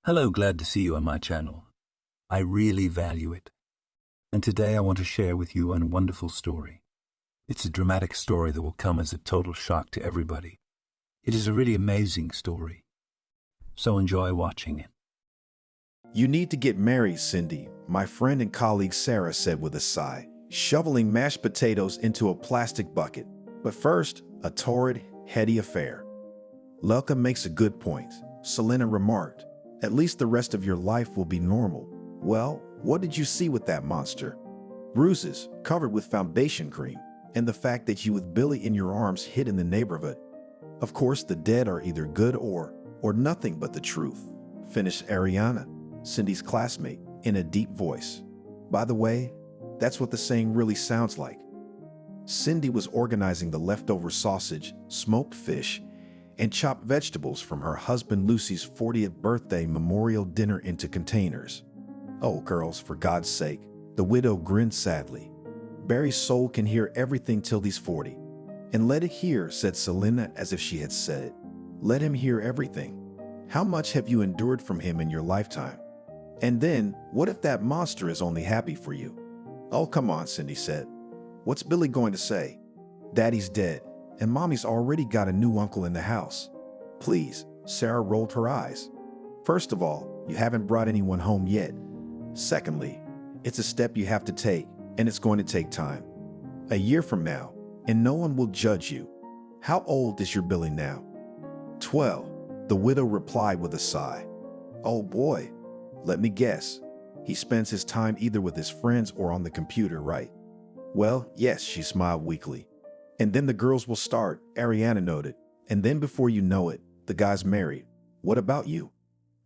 Hello, glad to see you on my channel. I really value it. And today I want to share with you a wonderful story. It's a dramatic story that will come as a total shock to everybody. It is a really amazing story. So enjoy watching it. You need to get married, Cindy, my friend and colleague Sarah said with a sigh, shoveling mashed potatoes into a plastic bucket. But first, a torrid, heady affair. Lelka makes a good point, Selena remarked. At least the rest of your life will be normal. Well, what did you see with that monster? Bruises, covered with foundation cream, and the fact that you with Billy in your arms hid in the neighborhood. Of course, the dead are either good or nothing but the truth, finished Ariana, Cindy's classmate, in a deep voice. By the way, that's what the saying really sounds like. Cindy was organizing the leftover sausage, smoked fish, and chopped vegetables from her husband Lucy's 40th birthday memorial dinner into containers. Oh, girls, for God's sake, the widow grinned sadly. Barry's soul can hear everything till he's 40. And let it hear, said Selena as if she had said it. Let him hear everything. How much have you endured from him in your lifetime? And then, what if that monster is only happy for you? Oh, come on, Cindy said. What's Billy going to say? Daddy's dead, and Mommy's already got a new uncle in the house. Please, Sarah rolled her eyes. First of all, you haven't brought anyone home yet. Secondly, it's a step you have to take, and it's going to take time. A year from now, and no one will judge you. How old is your Billy now? 12, the widow replied with a sigh. Oh boy, let me guess. He spends his time either with his friends or on the computer, right? Well, yes, she smiled weakly. And then the girls will start, Ariana noted. And then before you know it, the guy's married. What about you?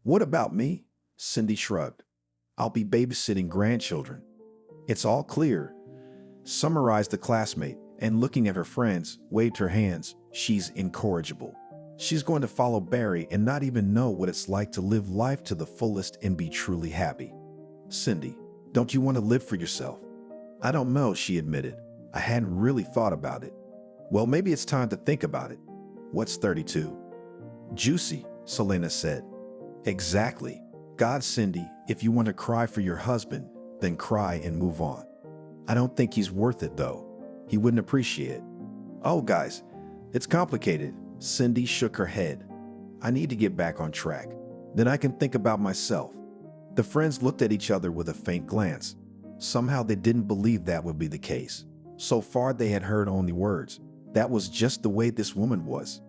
What about me? Cindy shrugged. I'll be babysitting grandchildren. It's all clear, summarized the classmate, and looking at her friends, waved her hands. She's incorrigible. She's going to follow Barry and not even know what it's like to live life to the fullest and be truly happy. Cindy, don't you want to live for yourself? I don't know, she admitted. I hadn't really thought about it. Well, maybe it's time to think about it. What's 32? Juicy, Selena said. Exactly. God, Cindy, if you want to cry for your husband, then cry and move on. I don't think he's worth it, though. He wouldn't appreciate it. Oh, guys, it's complicated. Cindy shook her head. I need to get back on track. Then I can think about myself. The friends looked at each other with a faint glance. Somehow they didn't believe that would be the case. So far they had heard only words. That was just the way this woman was.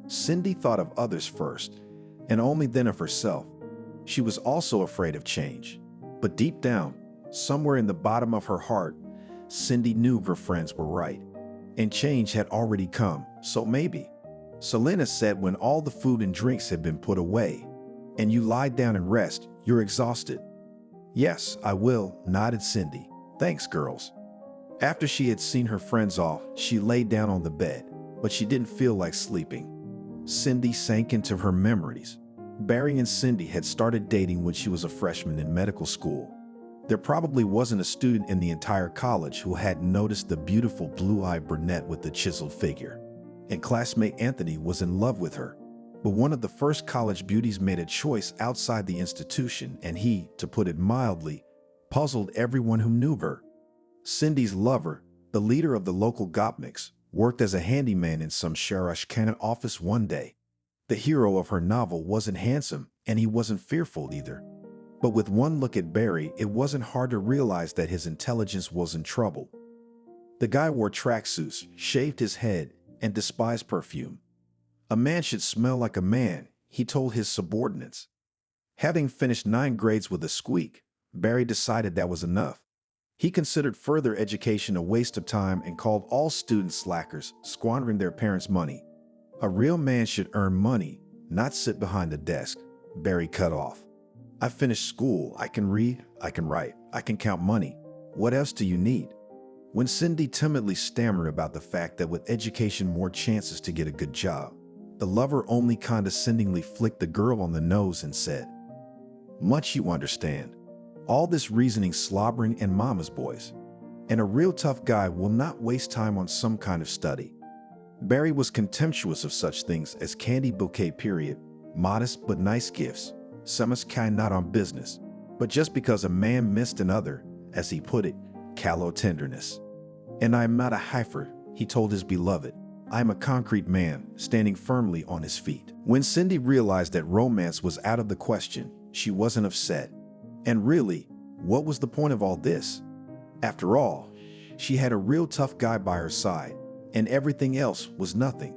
Cindy thought of others first, and only then of herself. She was also afraid of change. But deep down, somewhere in the bottom of her heart, Cindy knew her friends were right. And change had already come, so maybe. Selena said when all the food and drinks had been put away, and you lie down and rest, you're exhausted. Yes, I will, nodded Cindy. Thanks, girls. After she had seen her friends off, she lay down on the bed, but she didn't feel like sleeping. Cindy sank into her memories. Barry and Cindy had started dating when she was a freshman in medical school. There probably wasn't a student in the entire college who hadn't noticed the beautiful blue-eyed brunette with the chiseled figure. And classmate Anthony was in love with her. But one of the first college beauties made a choice outside the institution, and he, to put it mildly, puzzled everyone who knew her. Cindy's lover, the leader of the local Gopniks, worked as a handyman in some Sharashkana office one day. The hero of her novel wasn't handsome, and he wasn't fearful either. But with one look at Barry, it wasn't hard to realize that his intelligence was in trouble. The guy wore tracksuits, shaved his head, and despised perfume. A man should smell like a man, he told his subordinates. Having finished 9 grades with a squeak, Barry decided that was enough. He considered further education a waste of time and called all students slackers, squandering their parents' money. A real man should earn money, not sit behind a desk, Barry cut off. I finished school, I can read, I can write, I can count money. What else do you need? When Cindy timidly stammered about the fact that with education more chances to get a good job, the lover only condescendingly flicked the girl on the nose and said, Much you understand. All this reasoning slobbering and mama's boys. And a real tough guy will not waste time on some kind of study. Barry was contemptuous of such things as candy bouquet period, modest but nice gifts, Some is kind not on business, but just because a man missed another, as he put it, callow tenderness. And I am not a heifer, he told his beloved. I am a concrete man, standing firmly on his feet. When Cindy realized that romance was out of the question, she wasn't upset. And really, what was the point of all this? After all, she had a real tough guy by her side, and everything else was nothing.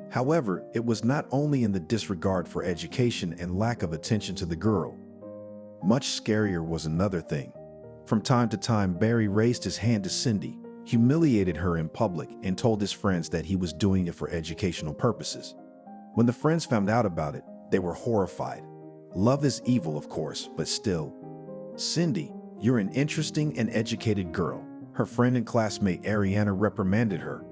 However, it was not only in the disregard for education and lack of attention to the girl. Much scarier was another thing. From time to time, Barry raised his hand to Cindy, humiliated her in public, and told his friends that he was doing it for educational purposes. When the friends found out about it, they were horrified. Love is evil, of course, but still. Cindy, you're an interesting and educated girl, her friend and classmate Ariana reprimanded her.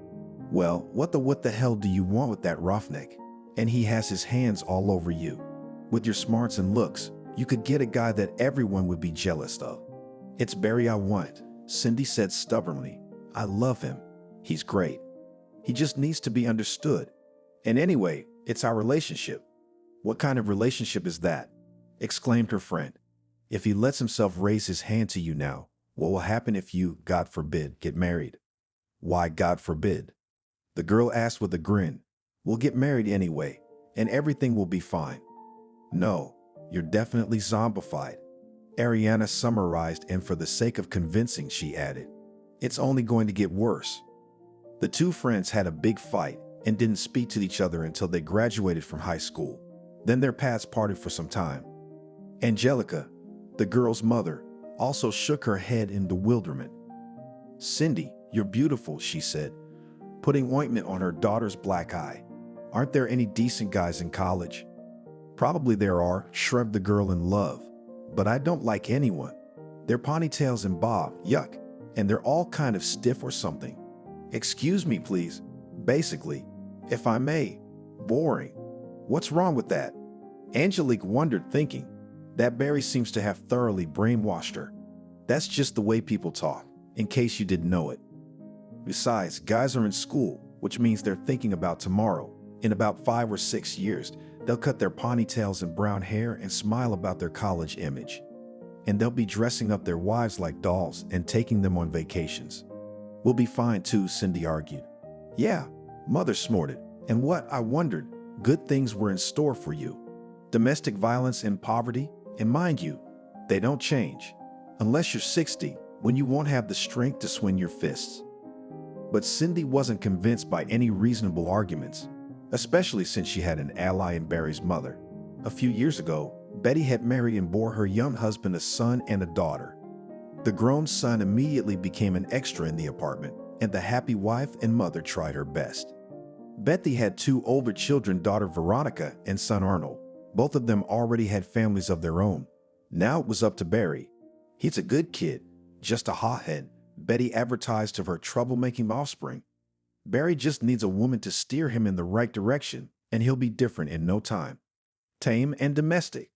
Well, what the hell do you want with that roughneck? And he has his hands all over you. With your smarts and looks, you could get a guy that everyone would be jealous of. It's Barry I want, Cindy said stubbornly. I love him. He's great. He just needs to be understood. And anyway, it's our relationship. What kind of relationship is that? Exclaimed her friend. If he lets himself raise his hand to you now, what will happen if you, God forbid, get married? Why, God forbid? The girl asked with a grin. We'll get married anyway, and everything will be fine. No, you're definitely zombified. Ariana summarized, and for the sake of convincing, she added, it's only going to get worse. The two friends had a big fight and didn't speak to each other until they graduated from high school. Then their paths parted for some time. Angelica, the girl's mother, also shook her head in bewilderment. Cindy, you're beautiful, she said, putting ointment on her daughter's black eye. Aren't there any decent guys in college? Probably there are, shrugged the girl in love. But I don't like anyone. Their ponytails and bob, yuck. And they're all kind of stiff or something. Excuse me, please. Basically, if I may, boring. What's wrong with that? Angelique wondered, thinking that Barry seems to have thoroughly brainwashed her. That's just the way people talk, in case you didn't know it. Besides, guys are in school, which means they're thinking about tomorrow. In about 5 or 6 years, they'll cut their ponytails and brown hair and smile about their college image. And they'll be dressing up their wives like dolls and taking them on vacations. We'll be fine too, Cindy argued. Yeah, Mother snorted. And what, I wondered, good things were in store for you. Domestic violence and poverty, and mind you, they don't change. Unless you're 60, when you won't have the strength to swing your fists. But Cindy wasn't convinced by any reasonable arguments, especially since she had an ally in Barry's mother. A few years ago, Betty had married and bore her young husband a son and a daughter. The grown son immediately became an extra in the apartment, and the happy wife and mother tried her best. Betty had 2 older children, daughter Veronica and son Arnold. Both of them already had families of their own. Now it was up to Barry. He's a good kid, just a hothead, Betty advertised of her troublemaking offspring. Barry just needs a woman to steer him in the right direction, and he'll be different in no time. Tame and domestic.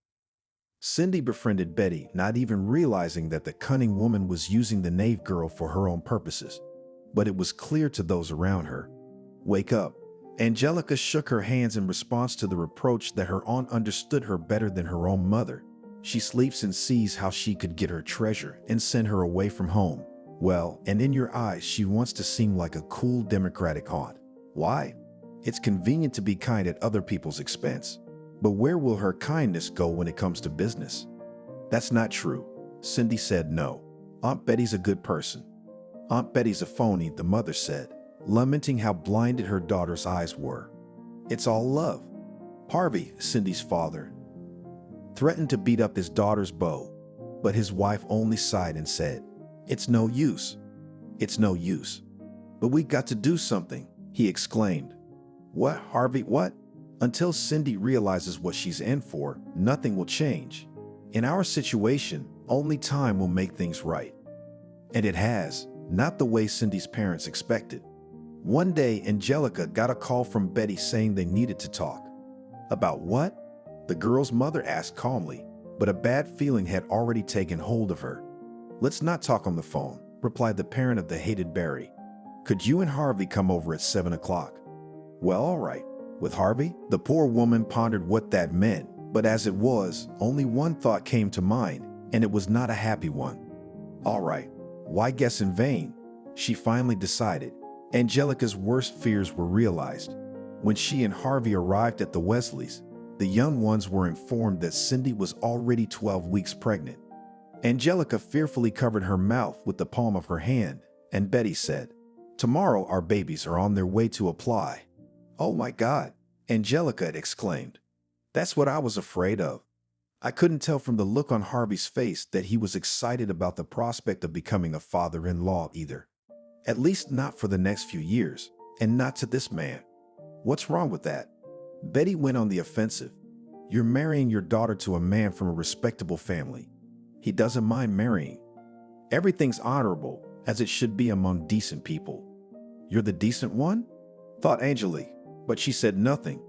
Cindy befriended Betty, not even realizing that the cunning woman was using the knave girl for her own purposes. But it was clear to those around her. Wake up. Angelica shook her hands in response to the reproach that her aunt understood her better than her own mother. She sleeps and sees how she could get her treasure and send her away from home. Well, and in your eyes, she wants to seem like a cool democratic aunt. Why? It's convenient to be kind at other people's expense. But where will her kindness go when it comes to business? That's not true. Cindy said no. Aunt Betty's a good person. Aunt Betty's a phony, the mother said, lamenting how blinded her daughter's eyes were. It's all love. Harvey, Cindy's father, threatened to beat up his daughter's beau, but his wife only sighed and said, it's no use. It's no use. But we got to do something, he exclaimed. What, Harvey, what? Until Cindy realizes what she's in for, nothing will change. In our situation, only time will make things right. And it has, not the way Cindy's parents expected. One day, Angelica got a call from Betty saying they needed to talk. About what? The girl's mother asked calmly, but a bad feeling had already taken hold of her. Let's not talk on the phone, replied the parent of the hated Barry. Could you and Harvey come over at 7 o'clock? Well, all right. With Harvey, the poor woman pondered what that meant, But as it was, only one thought came to mind, and it was not a happy one. All right, why guess in vain? She finally decided. Angelica's worst fears were realized. When she and Harvey arrived at the Wesleys, the young ones were informed that Cindy was already 12 weeks pregnant. Angelica fearfully covered her mouth with the palm of her hand, and Betty said, "Tomorrow our babies are on their way to apply." "Oh my God," Angelica exclaimed. "That's what I was afraid of." I couldn't tell from the look on Harvey's face that he was excited about the prospect of becoming a father-in-law either. At least not for the next few years, and not to this man. "What's wrong with that?" Betty went on the offensive. "You're marrying your daughter to a man from a respectable family. He doesn't mind marrying. Everything's honorable, as it should be among decent people." "You're the decent one?" thought Angelique, but she said nothing.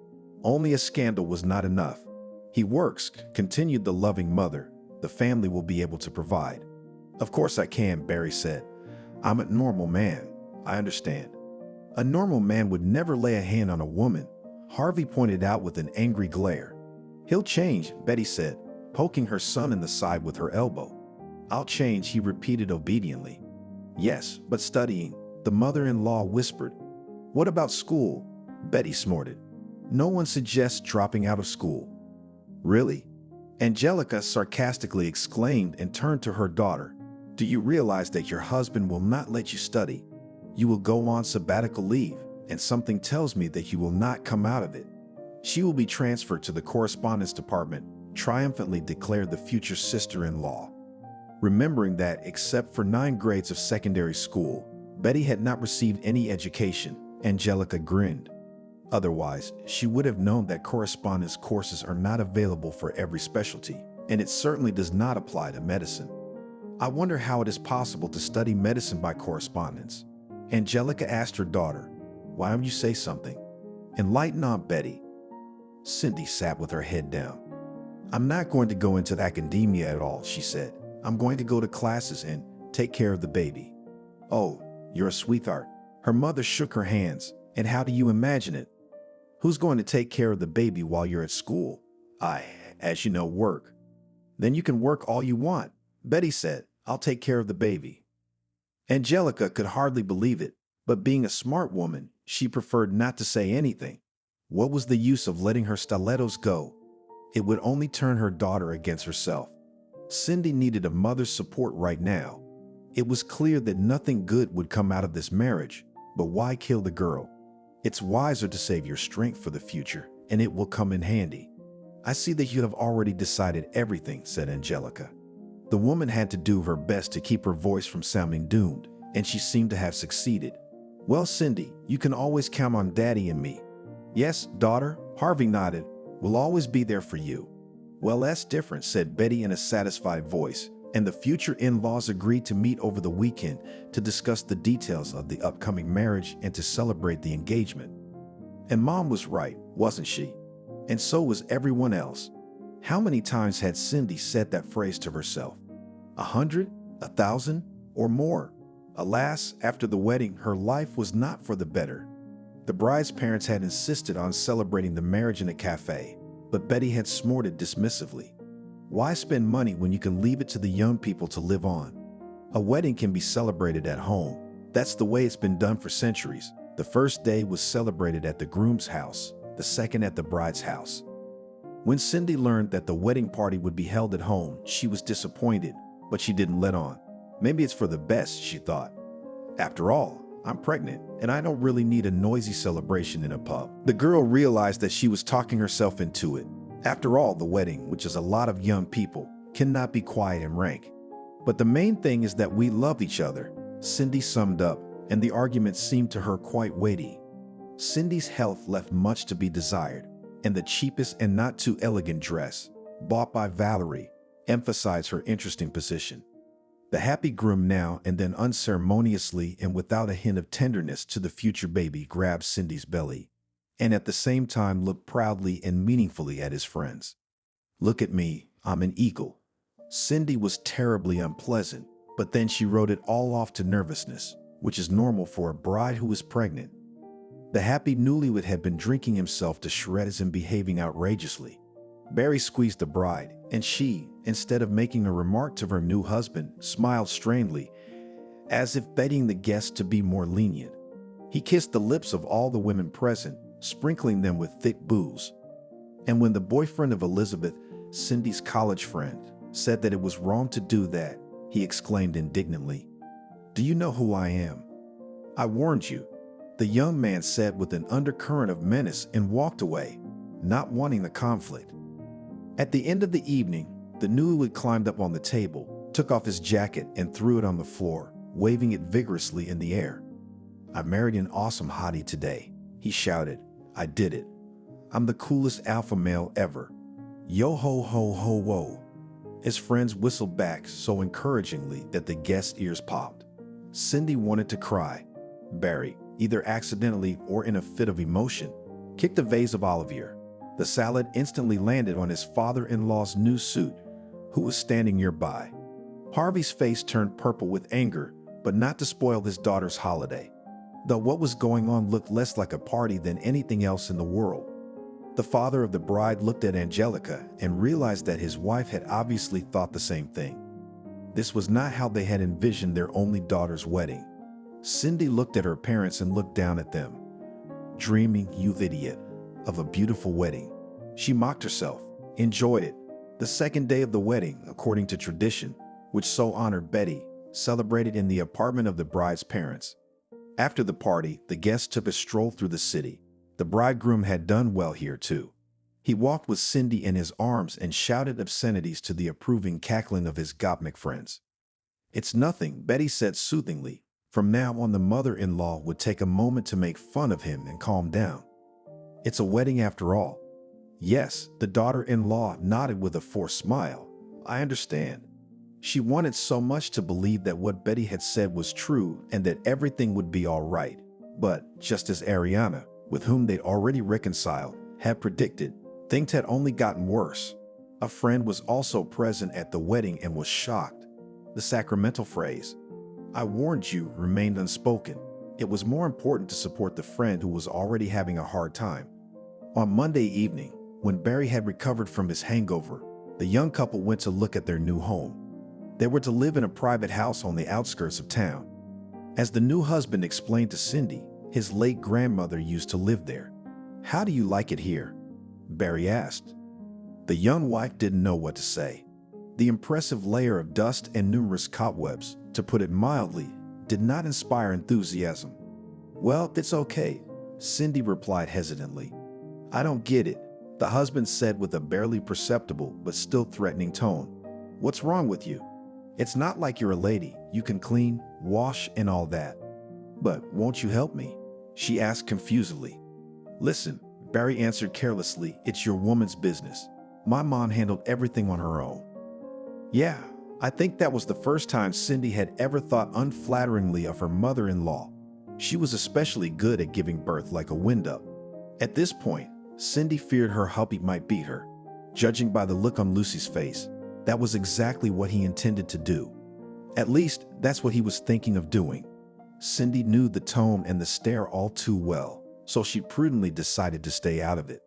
Only a scandal was not enough. "He works," continued the loving mother. "The family will be able to provide." "Of course I can," Barry said. "I'm a normal man. I understand." "A normal man would never lay a hand on a woman," Harvey pointed out with an angry glare. "He'll change," Betty said, poking her son in the side with her elbow. "I'll change," he repeated obediently. "Yes, but studying," the mother-in-law whispered. "What about school?" Betty snorted. "No one suggests dropping out of school." "Really?" Angelica sarcastically exclaimed and turned to her daughter. "Do you realize that your husband will not let you study? You will go on sabbatical leave, and something tells me that you will not come out of it." "She will be transferred to the correspondence department," triumphantly declared the future sister-in-law. Remembering that, except for 9 grades of secondary school, Betty had not received any education, Angelica grinned. Otherwise, she would have known that correspondence courses are not available for every specialty, and it certainly does not apply to medicine. "I wonder how it is possible to study medicine by correspondence," Angelica asked her daughter. "Why don't you say something? Enlighten Aunt Betty." Cindy sat with her head down. "I'm not going to go into academia at all," she said. "I'm going to go to classes and take care of the baby." "Oh, you're a sweetheart." Her mother shook her hands. "And how do you imagine it? Who's going to take care of the baby while you're at school?" "I, as you know, work." "Then you can work all you want," Betty said. "I'll take care of the baby." Angelica could hardly believe it, but being a smart woman, she preferred not to say anything. What was the use of letting her stilettos go? It would only turn her daughter against herself. Cindy needed a mother's support right now. It was clear that nothing good would come out of this marriage, but why kill the girl? It's wiser to save your strength for the future, and it will come in handy. "I see that you have already decided everything," said Angelica. The woman had to do her best to keep her voice from sounding doomed, and she seemed to have succeeded. "Well, Cindy, you can always count on Daddy and me." "Yes, daughter," Harvey nodded. "We'll always be there for you." "Well, that's different," said Betty in a satisfied voice, and the future in-laws agreed to meet over the weekend to discuss the details of the upcoming marriage and to celebrate the engagement. And Mom was right, wasn't she? And so was everyone else. How many times had Cindy said that phrase to herself? 100, 1,000, or more? Alas, after the wedding, her life was not for the better. The bride's parents had insisted on celebrating the marriage in a cafe, but Betty had snorted dismissively. Why spend money when you can leave it to the young people to live on? A wedding can be celebrated at home. That's the way it's been done for centuries. The first day was celebrated at the groom's house, the second at the bride's house. When Cindy learned that the wedding party would be held at home, she was disappointed, but she didn't let on. Maybe it's for the best, she thought. After all, I'm pregnant, and I don't really need a noisy celebration in a pub. The girl realized that she was talking herself into it. After all, the wedding, which is a lot of young people, cannot be quiet and rank. But the main thing is that we love each other, Cindy summed up, and the argument seemed to her quite weighty. Cindy's health left much to be desired, and the cheapest and not too elegant dress, bought by Valerie, emphasized her interesting position. The happy groom now and then unceremoniously and without a hint of tenderness to the future baby grabbed Cindy's belly, and at the same time looked proudly and meaningfully at his friends. "Look at me, I'm an eagle." Cindy was terribly unpleasant, but then she wrote it all off to nervousness, which is normal for a bride who is pregnant. The happy newlywed had been drinking himself to shreds and behaving outrageously. Barry squeezed the bride, and she, instead of making a remark to her new husband, smiled strangely, as if begging the guests to be more lenient. He kissed the lips of all the women present, sprinkling them with thick booze. And when the boyfriend of Elizabeth, Cindy's college friend, said that it was wrong to do that, he exclaimed indignantly, "Do you know who I am? I warned you." The young man said with an undercurrent of menace and walked away, not wanting the conflict. At the end of the evening, the newlywed climbed up on the table, took off his jacket and threw it on the floor, waving it vigorously in the air. "I married an awesome hottie today," he shouted. "I did it. I'm the coolest alpha male ever. Yo ho ho ho whoa." His friends whistled back so encouragingly that the guests' ears popped. Cindy wanted to cry. Barry, either accidentally or in a fit of emotion, kicked a vase of Olivier. The salad instantly landed on his father-in-law's new suit, who was standing nearby. Harvey's face turned purple with anger, but not to spoil his daughter's holiday. Though what was going on looked less like a party than anything else in the world. The father of the bride looked at Angelica and realized that his wife had obviously thought the same thing. This was not how they had envisioned their only daughter's wedding. Cindy looked at her parents and looked down at them. "Dreaming, you idiot, of a beautiful wedding." She mocked herself, enjoyed it. The second day of the wedding, according to tradition, which so honored Betty, celebrated in the apartment of the bride's parents. After the party, the guests took a stroll through the city. The bridegroom had done well here too. He walked with Cindy in his arms and shouted obscenities to the approving cackling of his gopnik friends. "It's nothing," Betty said soothingly. From now on, the mother-in-law would take a moment to make fun of him and calm down. "It's a wedding after all." "Yes," the daughter-in-law nodded with a forced smile. "I understand." She wanted so much to believe that what Betty had said was true and that everything would be all right. But just as Ariana, with whom they'd already reconciled, had predicted, things had only gotten worse. A friend was also present at the wedding and was shocked. The sacramental phrase, "I warned you," remained unspoken. It was more important to support the friend who was already having a hard time. On Monday evening, when Barry had recovered from his hangover, the young couple went to look at their new home. They were to live in a private house on the outskirts of town. As the new husband explained to Cindy, his late grandmother used to live there. "How do you like it here?" Barry asked. The young wife didn't know what to say. The impressive layer of dust and numerous cobwebs, to put it mildly, did not inspire enthusiasm. "Well, it's okay," Cindy replied hesitantly. "I don't get it," the husband said with a barely perceptible but still threatening tone. "What's wrong with you? It's not like you're a lady. You can clean, wash, and all that." "But won't you help me?" she asked confusedly. "Listen," Barry answered carelessly, "it's your woman's business. My mom handled everything on her own." Yeah, I think that was the first time Cindy had ever thought unflatteringly of her mother-in-law. She was especially good at giving birth like a wind-up. At this point, Cindy feared her hubby might beat her. Judging by the look on Lucy's face, that was exactly what he intended to do. At least, that's what he was thinking of doing. Cindy knew the tone and the stare all too well, so she prudently decided to stay out of it.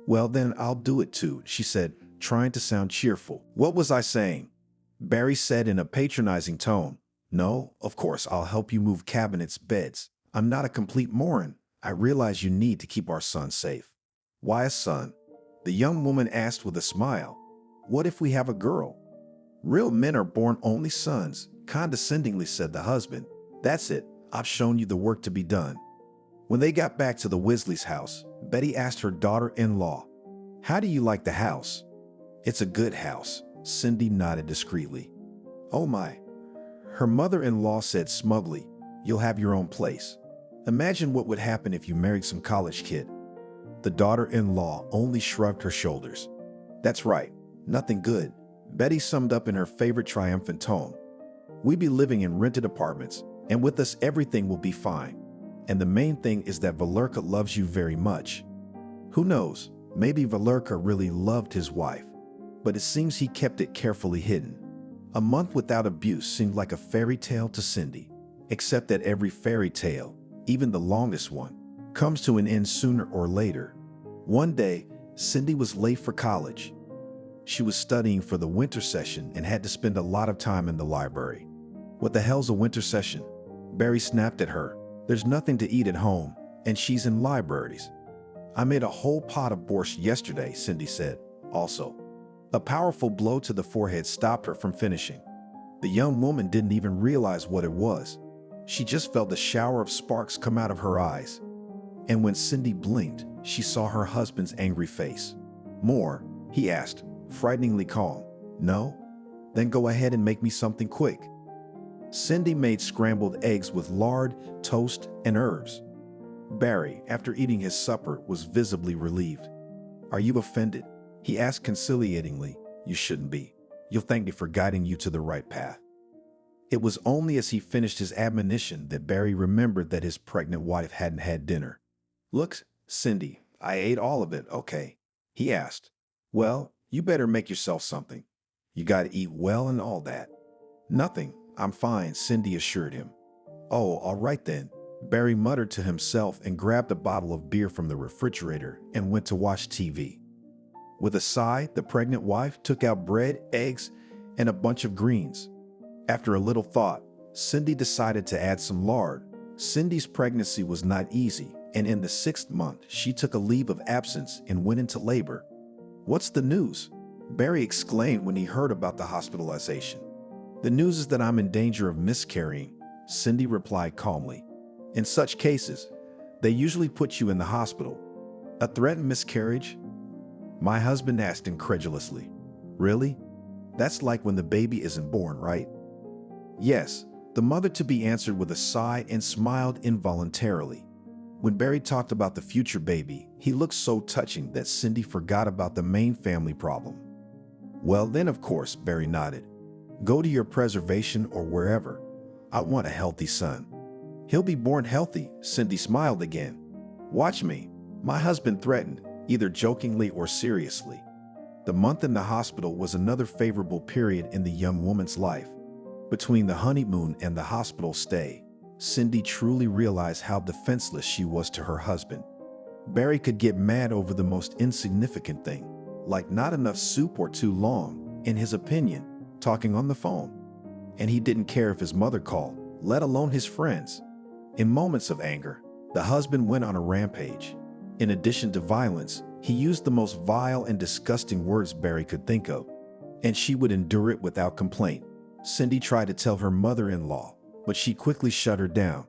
"Well then, I'll do it too," she said, trying to sound cheerful. "What was I saying?" Barry said in a patronizing tone. "No, of course I'll help you move cabinets, beds. I'm not a complete moron. I realize you need to keep our son safe." "Why a son?" the young woman asked with a smile. "What if we have a girl?" "Real men are born only sons," condescendingly said the husband. "That's it. I've shown you the work to be done." When they got back to the Weasley's house, Betty asked her daughter-in-law, "How do you like the house?" "It's a good house," Cindy nodded discreetly. "Oh my," her mother-in-law said smugly, "you'll have your own place. Imagine what would happen if you married some college kid." The daughter-in-law only shrugged her shoulders. "That's right, nothing good," Betty summed up in her favorite triumphant tone. "We be living in rented apartments, and with us everything will be fine. And the main thing is that Valerka loves you very much." Who knows, maybe Valerka really loved his wife, but it seems he kept it carefully hidden. A month without abuse seemed like a fairy tale to Cindy, except that every fairy tale, even the longest one, comes to an end sooner or later. One day, Cindy was late for college. She was studying for the winter session and had to spend a lot of time in the library. What the hell's a winter session? Barry snapped at her. There's nothing to eat at home, and she's in libraries. I made a whole pot of borscht yesterday, Cindy said. Also, a powerful blow to the forehead stopped her from finishing. The young woman didn't even realize what it was. She just felt a shower of sparks come out of her eyes. And when Cindy blinked, she saw her husband's angry face. More? He asked, frighteningly calm. No? Then go ahead and make me something quick. Cindy made scrambled eggs with lard, toast, and herbs. Barry, after eating his supper, was visibly relieved. Are you offended? He asked conciliatingly. You shouldn't be. You'll thank me for guiding you to the right path. It was only as he finished his admonition that Barry remembered that his pregnant wife hadn't had dinner. Look, Cindy, I ate all of it, okay? He asked. Well, you better make yourself something. You gotta eat well and all that. Nothing. I'm fine, Cindy assured him. Oh, all right then. Barry muttered to himself and grabbed a bottle of beer from the refrigerator and went to watch TV. With a sigh, the pregnant wife took out bread, eggs, and a bunch of greens. After a little thought, Cindy decided to add some lard. Cindy's pregnancy was not easy, and in the 6th month, she took a leave of absence and went into labor. What's the news? Barry exclaimed when he heard about the hospitalization. The news is that I'm in danger of miscarrying, Cindy replied calmly. In such cases, they usually put you in the hospital. A threatened miscarriage? My husband asked incredulously. Really? That's like when the baby isn't born, right? Yes, the mother-to-be answered with a sigh and smiled involuntarily. When Barry talked about the future baby, he looked so touching that Cindy forgot about the main family problem. Well then, of course, Barry nodded. Go to your preservation or wherever. I want a healthy son. He'll be born healthy, Cindy smiled again. Watch me, my husband threatened, either jokingly or seriously. The month in the hospital was another favorable period in the young woman's life. Between the honeymoon and the hospital stay, Cindy truly realized how defenseless she was to her husband. Barry could get mad over the most insignificant thing, like not enough soup or too long, in his opinion, talking on the phone. And he didn't care if his mother called, let alone his friends. In moments of anger, the husband went on a rampage. In addition to violence, he used the most vile and disgusting words Barry could think of, and she would endure it without complaint. Cindy tried to tell her mother-in-law, but she quickly shut her down.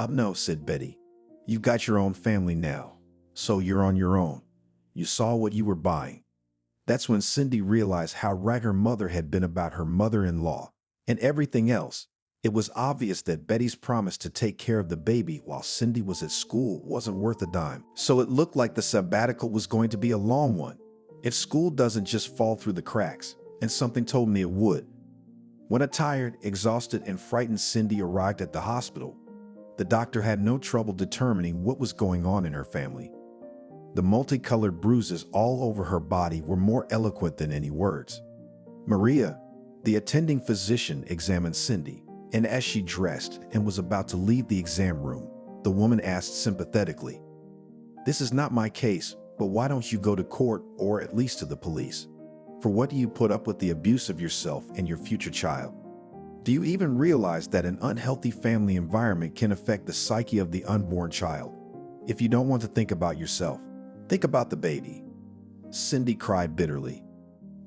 No, said Betty. You've got your own family now, so you're on your own. You saw what you were buying. That's when Cindy realized how right her mother had been about her mother-in-law and everything else. It was obvious that Betty's promise to take care of the baby while Cindy was at school wasn't worth a dime. So it looked like the sabbatical was going to be a long one. If school doesn't just fall through the cracks, and something told me it would. When a tired, exhausted, and frightened Cindy arrived at the hospital, the doctor had no trouble determining what was going on in her family. The multicolored bruises all over her body were more eloquent than any words. Maria, the attending physician, examined Cindy, and as she dressed and was about to leave the exam room, the woman asked sympathetically, "This is not my case, but why don't you go to court or at least to the police? For what do you put up with the abuse of yourself and your future child? Do you even realize that an unhealthy family environment can affect the psyche of the unborn child? If you don't want to think about yourself, think about the baby." Cindy cried bitterly.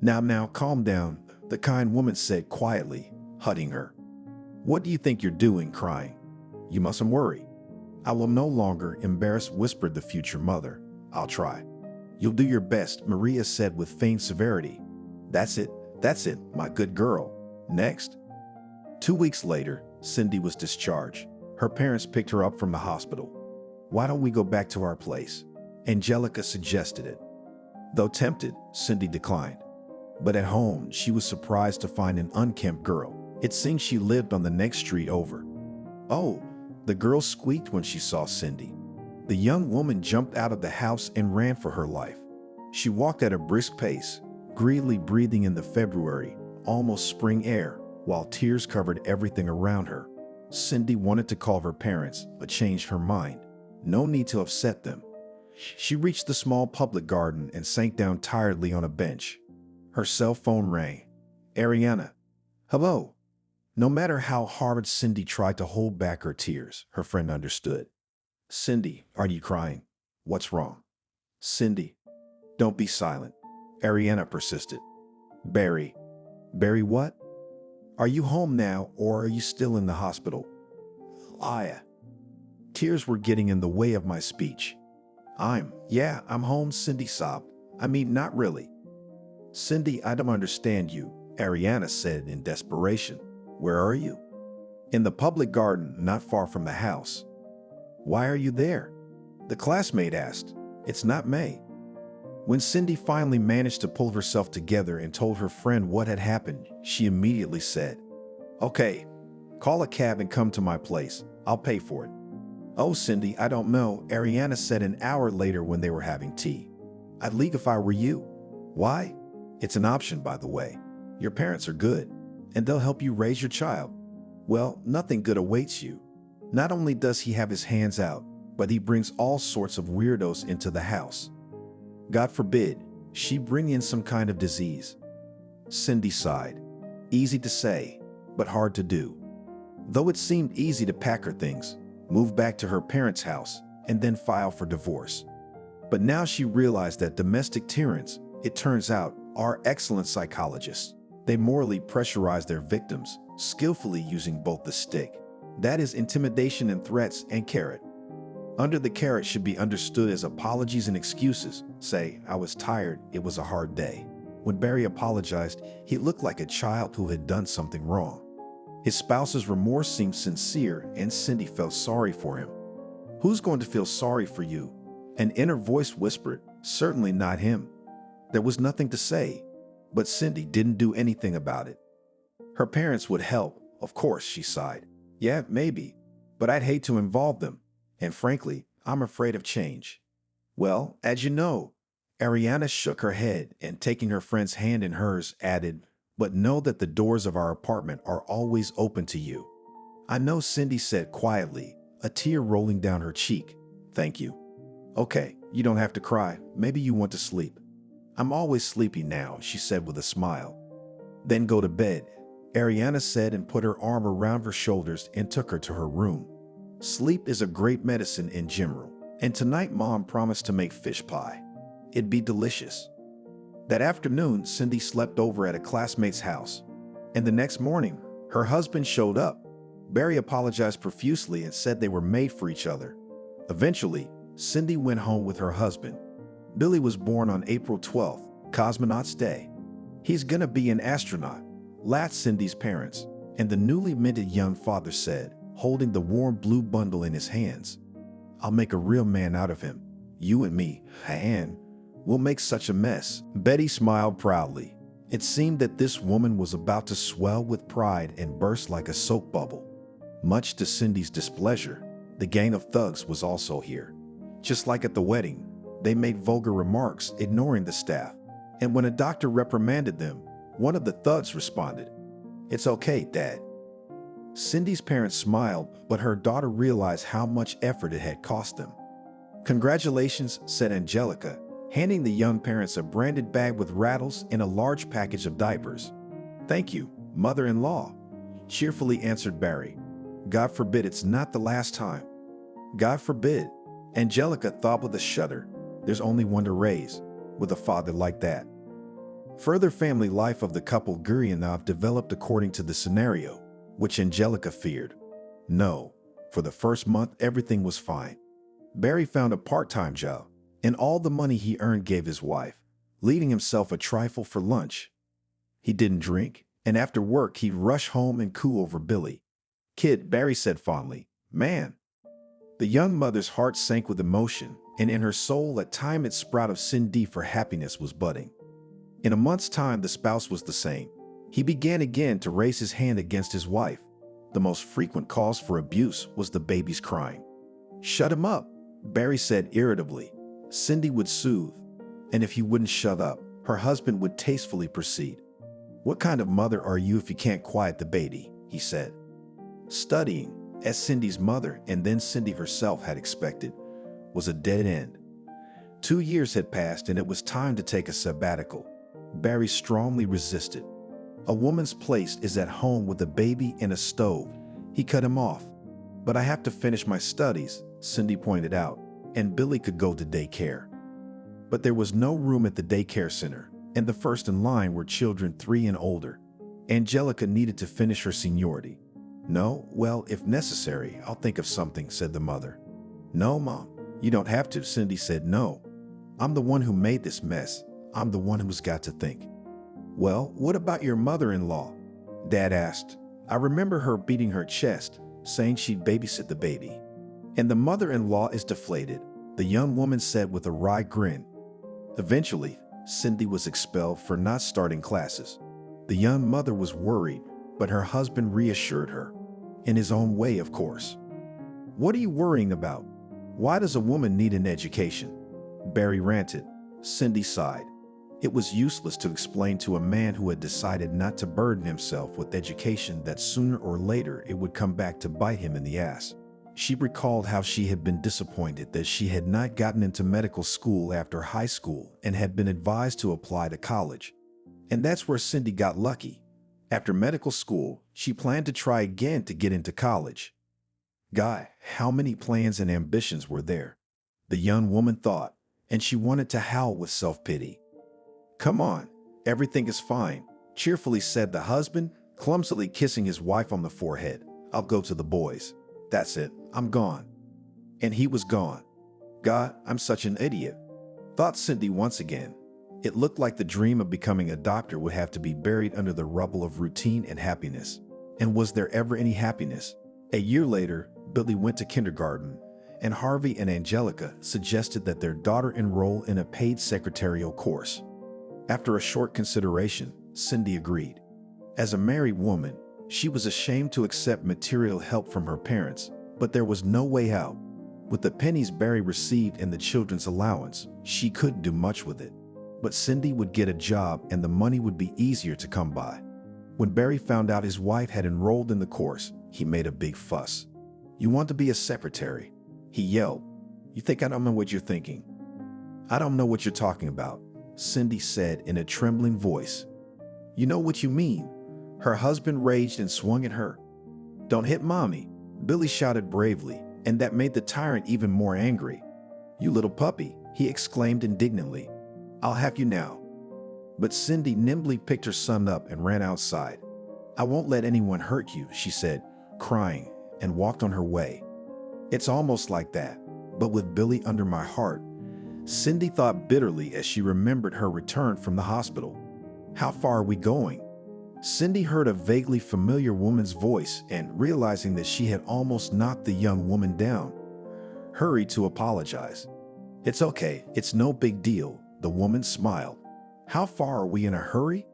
Now, calm down," the kind woman said quietly, hugging her. "What do you think you're doing, crying? You mustn't worry. I will no longer embarrass," whispered the future mother. "I'll try." "You'll do your best," Maria said with feigned severity. That's it, my good girl. Next." 2 weeks later, Cindy was discharged. Her parents picked her up from the hospital. "Why don't we go back to our place?" Angelica suggested it. Though tempted, Cindy declined. But at home, she was surprised to find an unkempt girl. It seemed she lived on the next street over. "Oh," the girl squeaked when she saw Cindy. The young woman jumped out of the house and ran for her life. She walked at a brisk pace, greedily breathing in the February, almost spring air, while tears covered everything around her. Cindy wanted to call her parents, but changed her mind. No need to upset them. She reached the small public garden and sank down tiredly on a bench. Her cell phone rang. Ariana. Hello. No matter how hard Cindy tried to hold back her tears, her friend understood. Cindy, are you crying? What's wrong? Cindy, don't be silent. Ariana persisted. Barry. Barry what? Are you home now or are you still in the hospital? Aya. Tears were getting in the way of my speech. I'm home, Cindy sobbed. I mean, not really. Cindy, I don't understand you, Ariana said in desperation. Where are you? In the public garden, not far from the house. Why are you there? The classmate asked. It's not May. When Cindy finally managed to pull herself together and told her friend what had happened, she immediately said, Okay, call a cab and come to my place. I'll pay for it. Oh, Cindy, I don't know, Ariana said an hour later when they were having tea. I'd leave if I were you. Why? It's an option, by the way. Your parents are good, and they'll help you raise your child. Well, nothing good awaits you. Not only does he have his hands out, but he brings all sorts of weirdos into the house. God forbid, she bring in some kind of disease. Cindy sighed. Easy to say, but hard to do. Though it seemed easy to pack her things, move back to her parents' house, and then file for divorce. But now she realized that domestic tyrants, it turns out, are excellent psychologists. They morally pressurize their victims, skillfully using both the stick, that is intimidation and threats, and carrot. Under the carrot should be understood as apologies and excuses. Say, I was tired, it was a hard day. When Barry apologized, he looked like a child who had done something wrong. His spouse's remorse seemed sincere, and Cindy felt sorry for him. Who's going to feel sorry for you? An inner voice whispered, certainly not him. There was nothing to say, but Cindy didn't do anything about it. Her parents would help, of course, she sighed. Yeah, maybe, but I'd hate to involve them, and frankly, I'm afraid of change. Well, as you know, Ariana shook her head and taking her friend's hand in hers added, but know that the doors of our apartment are always open to you. I know, Cindy said quietly, a tear rolling down her cheek. Thank you. Okay, you don't have to cry. Maybe you want to sleep. I'm always sleepy now, she said with a smile. Then go to bed, Ariana said and put her arm around her shoulders and took her to her room. Sleep is a great medicine in general, and tonight Mom promised to make fish pie. It'd be delicious. That afternoon, Cindy slept over at a classmate's house, and the next morning, her husband showed up. Barry apologized profusely and said they were made for each other. Eventually, Cindy went home with her husband. Billy was born on April 12th, Cosmonaut's Day. He's gonna be an astronaut, laughed Cindy's parents, and the newly minted young father said, holding the warm blue bundle in his hands. I'll make a real man out of him. You and me, and we'll make such a mess. Betty smiled proudly. It seemed that this woman was about to swell with pride and burst like a soap bubble. Much to Cindy's displeasure, the gang of thugs was also here. Just like at the wedding, they made vulgar remarks, ignoring the staff. And when a doctor reprimanded them, one of the thugs responded, It's okay, Dad. Cindy's parents smiled, but her daughter realized how much effort it had cost them. Congratulations, said Angelica, handing the young parents a branded bag with rattles and a large package of diapers. Thank you, mother-in-law, cheerfully answered Barry. God forbid it's not the last time. God forbid. Angelica thought with a shudder. There's only one to raise, with a father like that. Further family life of the couple Gurianov developed according to the scenario, which Angelica feared. No, for the first month everything was fine. Barry found a part-time job, and all the money he earned gave his wife, leaving himself a trifle for lunch. He didn't drink, and after work he'd rush home and coo over Billy. Kid, Barry said fondly, man. The young mother's heart sank with emotion, and in her soul a time-its sprout of Cindy for happiness was budding. In a month's time the spouse was the same. He began again to raise his hand against his wife. The most frequent cause for abuse was the baby's crying. Shut him up, Barry said irritably. Cindy would soothe, and if he wouldn't shut up, her husband would tastefully proceed. What kind of mother are you if you can't quiet the baby, he said. Studying, as Cindy's mother and then Cindy herself had expected, was a dead end. 2 years had passed and it was time to take a sabbatical. Barry strongly resisted. A woman's place is at home with a baby and a stove. He cut him off. But I have to finish my studies, Cindy pointed out, and Billy could go to daycare. But there was no room at the daycare center, and the first in line were children 3 and older. Angelica needed to finish her seniority. No, well, if necessary, I'll think of something, said the mother. No, Mom, you don't have to, Cindy said. No. I'm the one who made this mess. I'm the one who's got to think. Well, what about your mother-in-law? Dad asked. I remember her beating her chest, saying she'd babysit the baby. And the mother-in-law is deflated, the young woman said with a wry grin. Eventually, Cindy was expelled for not starting classes. The young mother was worried, but her husband reassured her. In his own way, of course. What are you worrying about? Why does a woman need an education? Barry ranted. Cindy sighed. It was useless to explain to a man who had decided not to burden himself with education that sooner or later it would come back to bite him in the ass. She recalled how she had been disappointed that she had not gotten into medical school after high school and had been advised to apply to college. And that's where Cindy got lucky. After medical school, she planned to try again to get into college. Guy, how many plans and ambitions were there? The young woman thought, and she wanted to howl with self-pity. Come on, everything is fine, cheerfully said the husband, clumsily kissing his wife on the forehead. I'll go to the boys. That's it, I'm gone. And he was gone. God, I'm such an idiot, thought Cindy once again. It looked like the dream of becoming a doctor would have to be buried under the rubble of routine and happiness. And was there ever any happiness? A year later, Billy went to kindergarten, and Harvey and Angelica suggested that their daughter enroll in a paid secretarial course. After a short consideration, Cindy agreed. As a married woman, she was ashamed to accept material help from her parents, but there was no way out. With the pennies Barry received in the children's allowance, she couldn't do much with it. But Cindy would get a job and the money would be easier to come by. When Barry found out his wife had enrolled in the course, he made a big fuss. You want to be a secretary? He yelled. You think I don't know what you're thinking? I don't know what you're talking about, Cindy said in a trembling voice. You know what you mean. Her husband raged and swung at her. Don't hit Mommy, Billy shouted bravely, and that made the tyrant even more angry. You little puppy, he exclaimed indignantly. I'll have you now. But Cindy nimbly picked her son up and ran outside. I won't let anyone hurt you, she said, crying, and walked on her way. It's almost like that, but with Billy under my heart, Cindy thought bitterly as she remembered her return from the hospital. How far are we going? Cindy heard a vaguely familiar woman's voice and, realizing that she had almost knocked the young woman down, hurried to apologize. It's okay, it's no big deal, the woman smiled. How far are we in a hurry?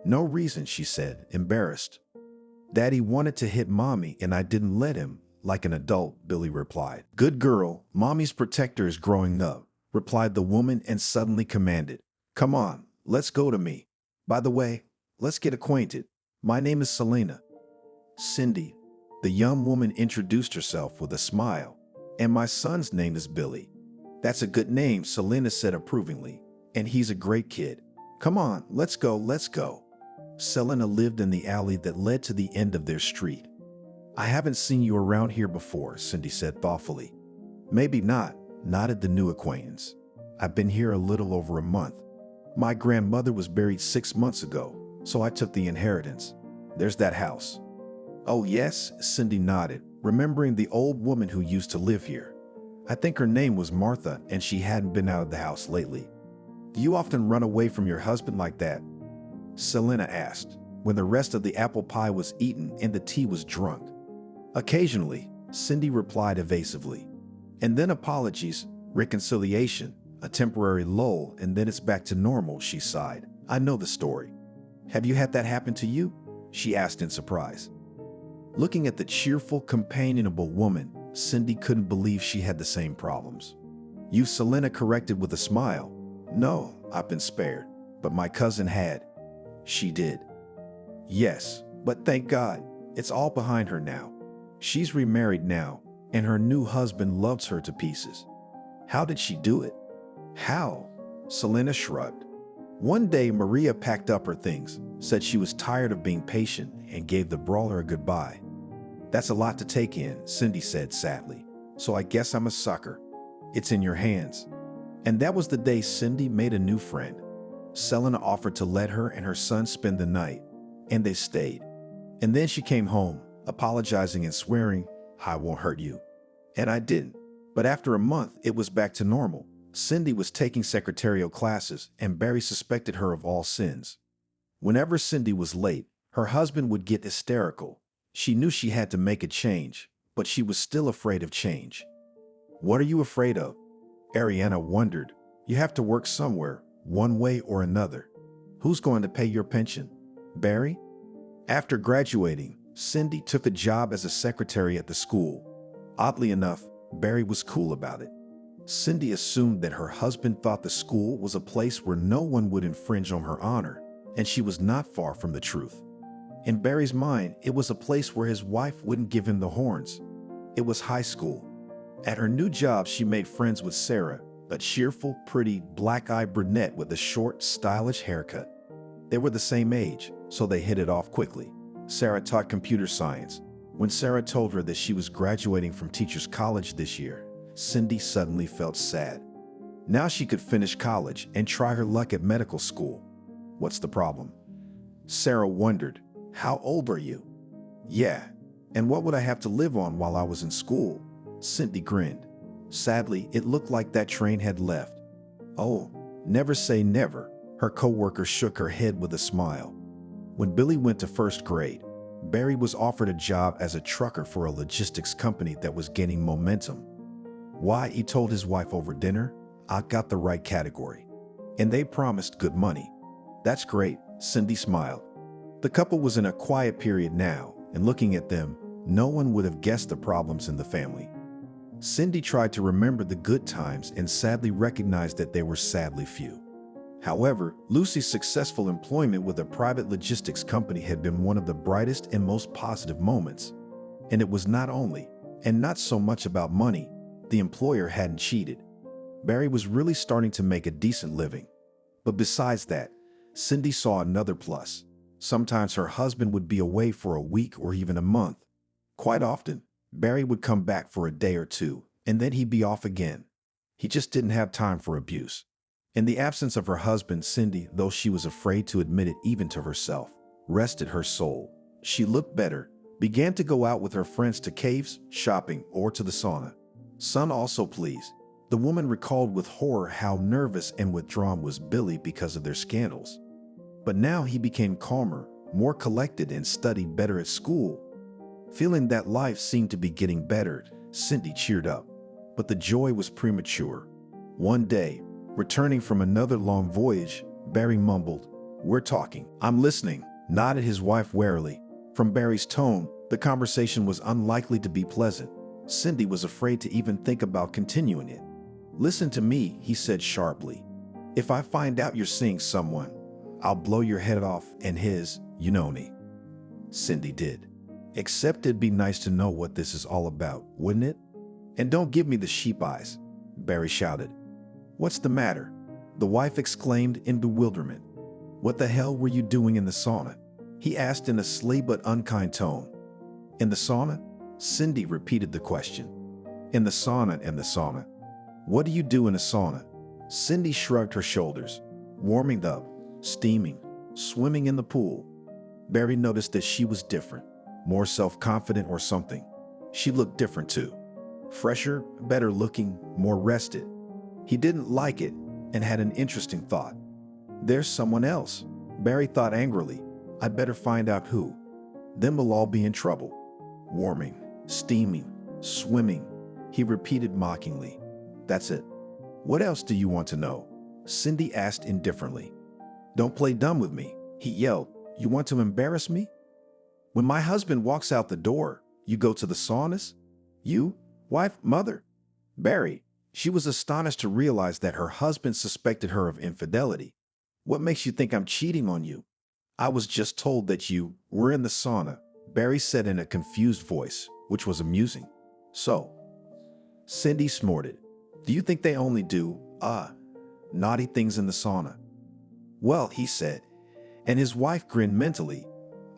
No reason, she said, embarrassed. Daddy wanted to hit Mommy and I didn't let him, like an adult, Billy replied. Good girl, Mommy's protector is growing up, replied the woman and suddenly commanded. Come on, let's go to me. By the way, let's get acquainted. My name is Selena. Cindy, the young woman introduced herself with a smile. And my son's name is Billy. That's a good name, Selena said approvingly. And he's a great kid. Come on, let's go, let's go. Selena lived in the alley that led to the end of their street. I haven't seen you around here before, Cindy said thoughtfully. Maybe not, nodded the new acquaintance. I've been here a little over a month. My grandmother was buried 6 months ago, so I took the inheritance. There's that house. Oh yes, Cindy nodded, remembering the old woman who used to live here. I think her name was Martha and she hadn't been out of the house lately. Do you often run away from your husband like that? Selena asked, when the rest of the apple pie was eaten and the tea was drunk. Occasionally, Cindy replied evasively. And then apologies, reconciliation, a temporary lull, and then it's back to normal, she sighed. I know the story. Have you had that happen to you? She asked in surprise. Looking at the cheerful, companionable woman, Cindy couldn't believe she had the same problems. You, Selena corrected with a smile. No, I've been spared, but my cousin had. She did. Yes, but thank God, it's all behind her now. She's remarried now, and her new husband loves her to pieces. How did she do it? How? Selena shrugged. One day, Maria packed up her things, said she was tired of being patient, and gave the brawler a goodbye. "That's a lot to take in," Cindy said sadly. "So I guess I'm a sucker. It's in your hands." And that was the day Cindy made a new friend. Selena offered to let her and her son spend the night, and they stayed. And then she came home, apologizing and swearing, "I won't hurt you." And I didn't. But after a month, it was back to normal. Cindy was taking secretarial classes, and Barry suspected her of all sins. Whenever Cindy was late, her husband would get hysterical. She knew she had to make a change, but she was still afraid of change. "What are you afraid of?" Ariana wondered. "You have to work somewhere, one way or another. Who's going to pay your pension? Barry?" After graduating, Cindy took a job as a secretary at the school. Oddly enough, Barry was cool about it. Cindy assumed that her husband thought the school was a place where no one would infringe on her honor, and she was not far from the truth. In Barry's mind, it was a place where his wife wouldn't give him the horns. It was high school. At her new job, she made friends with Sarah, a cheerful, pretty, black-eyed brunette with a short, stylish haircut. They were the same age, so they hit it off quickly. Sarah taught computer science. When Sarah told her that she was graduating from Teachers College this year, Cindy suddenly felt sad. Now she could finish college and try her luck at medical school. What's the problem? Sarah wondered. "How old are you?" "Yeah, and what would I have to live on while I was in school?" Cindy grinned. Sadly, it looked like that train had left. "Oh, never say never," her coworker shook her head with a smile. When Billy went to first grade, Barry was offered a job as a trucker for a logistics company that was gaining momentum. Why, he told his wife over dinner, "I got the right category." And they promised good money. "That's great," Cindy smiled. The couple was in a quiet period now, and looking at them, no one would have guessed the problems in the family. Cindy tried to remember the good times and sadly recognized that they were sadly few. However, Lucy's successful employment with a private logistics company had been one of the brightest and most positive moments. And it was not only, and not so much about money, the employer hadn't cheated. Barry was really starting to make a decent living. But besides that, Cindy saw another plus. Sometimes her husband would be away for a week or even a month. Quite often, Barry would come back for a day or two, and then he'd be off again. He just didn't have time for abuse. In the absence of her husband, Cindy, though she was afraid to admit it even to herself, rested her soul. She looked better, began to go out with her friends to caves, shopping, or to the sauna. Son also pleased. The woman recalled with horror how nervous and withdrawn was Billy because of their scandals. But now he became calmer, more collected, and studied better at school. Feeling that life seemed to be getting better, Cindy cheered up. But the joy was premature. One day, returning from another long voyage, Barry mumbled, "We're talking." "I'm listening," nodded his wife warily. From Barry's tone, the conversation was unlikely to be pleasant. Cindy was afraid to even think about continuing it. "Listen to me," he said sharply. "If I find out you're seeing someone, I'll blow your head off and his, you know me." Cindy did. "Except it'd be nice to know what this is all about, wouldn't it?" "And don't give me the sheep eyes," Barry shouted. "What's the matter?" the wife exclaimed in bewilderment. "What the hell were you doing in the sauna?" he asked in a sly but unkind tone. "In the sauna?" Cindy repeated the question. "In the sauna, in the sauna. What do you do in a sauna?" Cindy shrugged her shoulders. "Warming up, steaming, swimming in the pool." Barry noticed that she was different, more self-confident or something. She looked different too. Fresher, better looking, more rested. He didn't like it and had an interesting thought. "There's someone else," Barry thought angrily. "I better find out who. Then we'll all be in trouble." "Warming, steaming, swimming," he repeated mockingly. "That's it. What else do you want to know?" Cindy asked indifferently. "Don't play dumb with me," he yelled. "You want to embarrass me? When my husband walks out the door, you go to the saunas? You? Wife? Mother?" "Barry." She was astonished to realize that her husband suspected her of infidelity. "What makes you think I'm cheating on you?" "I was just told that you were in the sauna," Barry said in a confused voice, which was amusing. "So?" Cindy snorted. "Do you think they only do, naughty things in the sauna?" Well, he said, and his wife grinned mentally.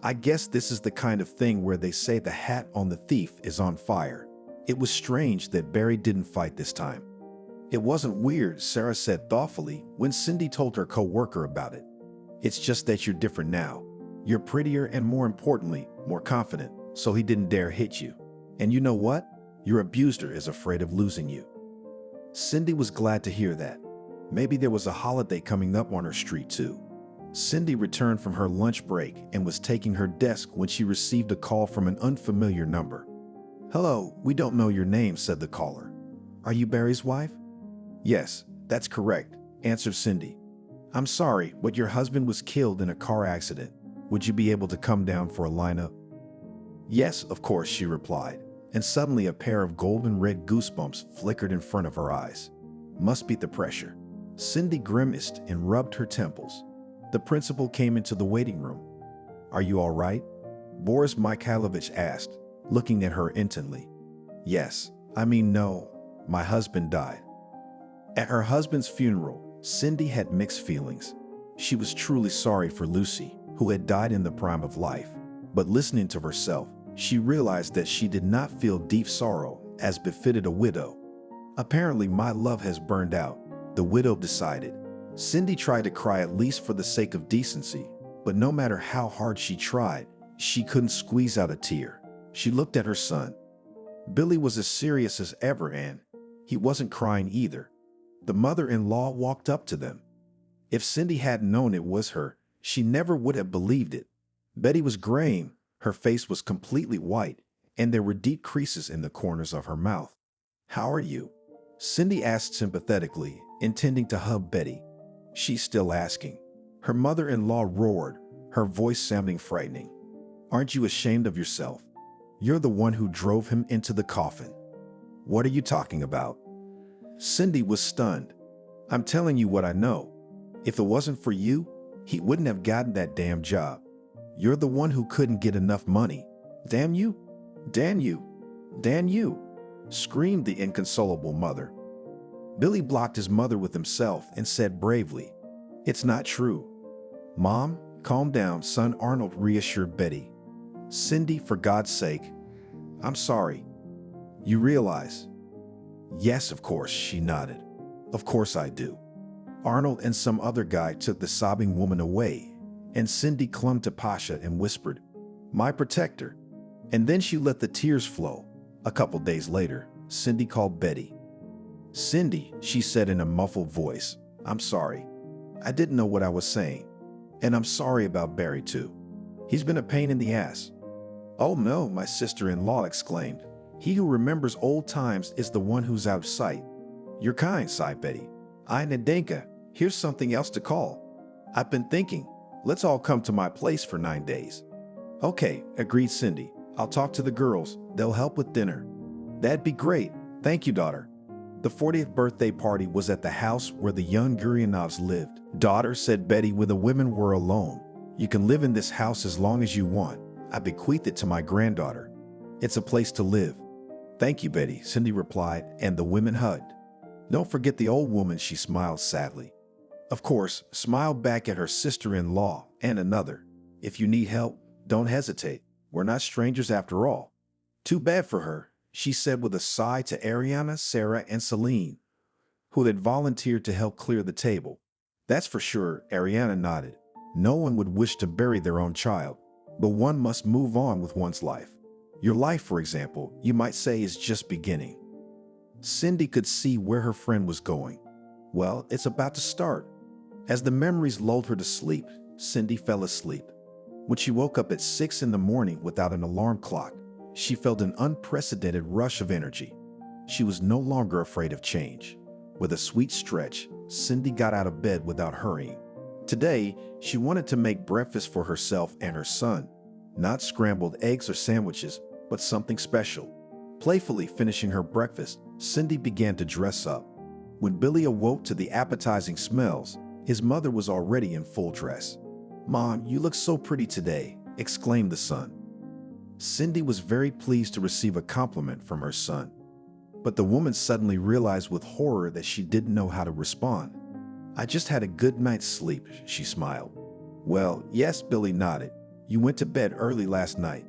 I guess this is the kind of thing where they say the hat on the thief is on fire. It was strange that Barry didn't fight this time. It wasn't weird, Sarah said thoughtfully when Cindy told her co-worker about it. It's just that you're different now. You're prettier and, more importantly, more confident, so he didn't dare hit you. And you know what? Your abuser is afraid of losing you. Cindy was glad to hear that. Maybe there was a holiday coming up on her street too. Cindy returned from her lunch break and was taking her desk when she received a call from an unfamiliar number. Hello, we don't know your name, said the caller. Are you Barry's wife? Yes, that's correct, answered Cindy. I'm sorry, but your husband was killed in a car accident. Would you be able to come down for a lineup? Yes, of course, she replied, and suddenly a pair of golden red goosebumps flickered in front of her eyes. Must be the pressure. Cindy grimaced and rubbed her temples. The principal came into the waiting room. Are you all right? Boris Mikhailovich asked, looking at her intently. Yes, no, my husband died. At her husband's funeral, Cindy had mixed feelings. She was truly sorry for Lucy, who had died in the prime of life. But listening to herself, she realized that she did not feel deep sorrow as befitted a widow. Apparently, my love has burned out, the widow decided. Cindy tried to cry at least for the sake of decency, but no matter how hard she tried, she couldn't squeeze out a tear. She looked at her son. Billy was as serious as ever, and he wasn't crying either. The mother-in-law walked up to them. If Cindy hadn't known it was her, she never would have believed it. Betty was graying, her face was completely white, and there were deep creases in the corners of her mouth. How are you? Cindy asked sympathetically, intending to hug Betty. She's still asking. Her mother-in-law roared, her voice sounding frightening. Aren't you ashamed of yourself? You're the one who drove him into the coffin. What are you talking about? Cindy was stunned. I'm telling you what I know. If it wasn't for you, he wouldn't have gotten that damn job. You're the one who couldn't get enough money. Damn you! Damn you! Damn you! Screamed the inconsolable mother. Billy blocked his mother with himself and said bravely, It's not true. Mom, calm down, son, Arnold reassured Betty. Cindy, for God's sake. I'm sorry. You realize? Yes, of course, she nodded. Of course I do. Arnold and some other guy took the sobbing woman away, and Cindy clung to Pasha and whispered, My protector. And then she let the tears flow. A couple days later, Cindy called Betty. Cindy, she said in a muffled voice, I'm sorry. I didn't know what I was saying. And I'm sorry about Barry too. He's been a pain in the ass. Oh no, my sister-in-law exclaimed. He who remembers old times is the one who's out of sight. You're kind, sighed Betty. Nadenka, here's something else to call. I've been thinking, let's all come to my place for 9 days. Okay, agreed Cindy. I'll talk to the girls. They'll help with dinner. That'd be great. Thank you, daughter. The 40th birthday party was at the house where the young Guryanovs lived. Daughter, said Betty, when the women were alone, you can live in this house as long as you want. I bequeathed it to my granddaughter. It's a place to live. Thank you, Betty, Cindy replied, and the women hugged. Don't forget the old woman, she smiled sadly. Of course, smiled back at her sister-in-law and another. If you need help, don't hesitate. We're not strangers after all. Too bad for her, she said with a sigh to Ariana, Sarah, and Celine, who had volunteered to help clear the table. That's for sure, Ariana nodded. No one would wish to bury their own child, but one must move on with one's life. Your life, for example, you might say is just beginning. Cindy could see where her friend was going. Well, it's about to start. As the memories lulled her to sleep, Cindy fell asleep. When she woke up at 6 in the morning without an alarm clock, she felt an unprecedented rush of energy. She was no longer afraid of change. With a sweet stretch, Cindy got out of bed without hurrying. Today, she wanted to make breakfast for herself and her son. Not scrambled eggs or sandwiches, but something special. Playfully finishing her breakfast, Cindy began to dress up. When Billy awoke to the appetizing smells, his mother was already in full dress. Mom, you look so pretty today, exclaimed the son. Cindy was very pleased to receive a compliment from her son. But the woman suddenly realized with horror that she didn't know how to respond. I just had a good night's sleep, she smiled. Well, yes, Billy nodded. You went to bed early last night.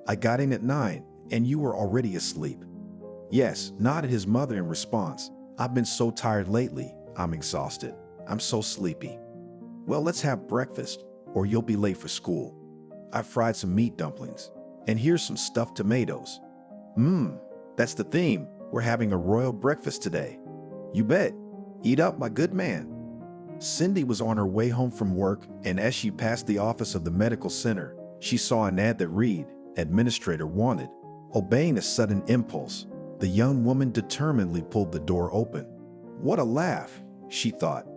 I got in at 9, and you were already asleep. Yes, nodded his mother in response. I've been so tired lately. I'm exhausted. I'm so sleepy. Well, let's have breakfast, or you'll be late for school. I fried some meat dumplings, and here's some stuffed tomatoes. That's the theme. We're having a royal breakfast today. You bet. Eat up, my good man. Cindy was on her way home from work, and as she passed the office of the medical center, she saw an ad that read, Administrator wanted. Obeying a sudden impulse, the young woman determinedly pulled the door open. What a laugh, she thought.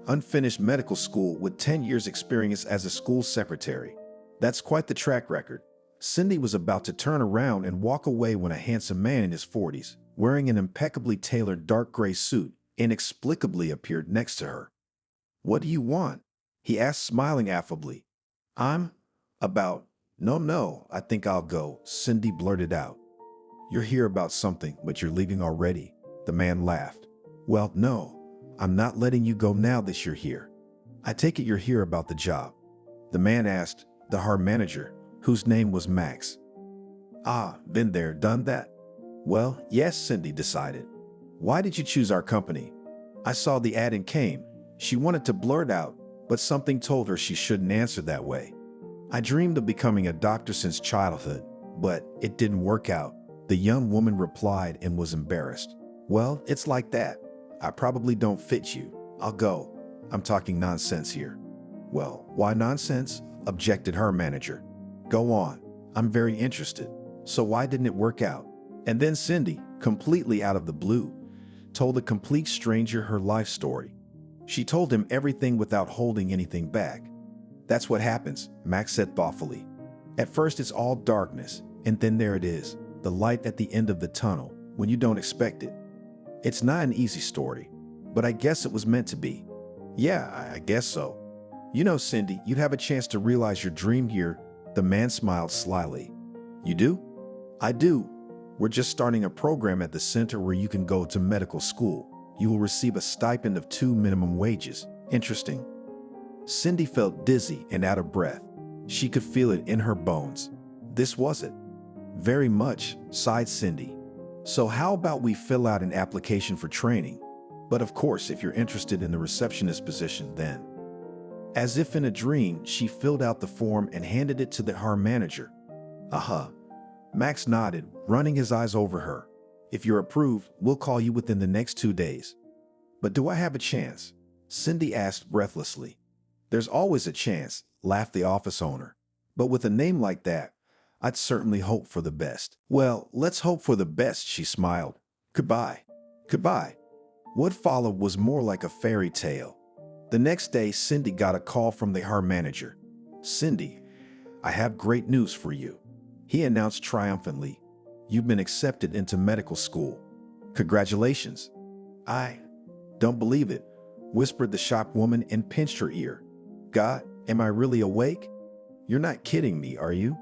Unfinished medical school with 10 years experience as a school secretary. That's quite the track record. Cindy was about to turn around and walk away when a handsome man in his 40s, wearing an impeccably tailored dark gray suit, inexplicably appeared next to her. What do you want? He asked, smiling affably. No, I think I'll go, Cindy blurted out. You're here about something, but you're leaving already, the man laughed. Well, no, I'm not letting you go now that you're here. I take it you're here about the job. The man asked, the hard manager, whose name was Max. Been there, done that? Well, yes, Cindy decided. Why did you choose our company? I saw the ad and came. She wanted to blurt out, but something told her she shouldn't answer that way. I dreamed of becoming a doctor since childhood, but it didn't work out, the young woman replied and was embarrassed. Well, it's like that. I probably don't fit you. I'll go. I'm talking nonsense here. Well, why nonsense? Objected her manager. Go on. I'm very interested. So why didn't it work out? And then Cindy, completely out of the blue, told a complete stranger her life story. She told him everything without holding anything back. That's what happens, Max said thoughtfully. At first it's all darkness, and then there it is, the light at the end of the tunnel, when you don't expect it. It's not an easy story, but I guess it was meant to be. Yeah, I guess so. You know, Cindy, you'd have a chance to realize your dream here. The man smiled slyly. You do? I do. We're just starting a program at the center where you can go to medical school. You will receive a stipend of 2 minimum wages. Interesting. Cindy felt dizzy and out of breath. She could feel it in her bones. This was it. Very much, sighed Cindy. So how about we fill out an application for training? But of course, if you're interested in the receptionist position, then. As if in a dream, she filled out the form and handed it to the HR manager. Max nodded, running his eyes over her. If you're approved, we'll call you within the next 2 days. But do I have a chance? Cindy asked breathlessly. There's always a chance, laughed the office owner. But with a name like that, I'd certainly hope for the best. Well, let's hope for the best, she smiled. Goodbye. Goodbye. What followed was more like a fairy tale. The next day, Cindy got a call from the HR manager. Cindy, I have great news for you. He announced triumphantly. You've been accepted into medical school. Congratulations. I don't believe it, whispered the shop woman and pinched her ear. God, am I really awake? You're not kidding me, are you?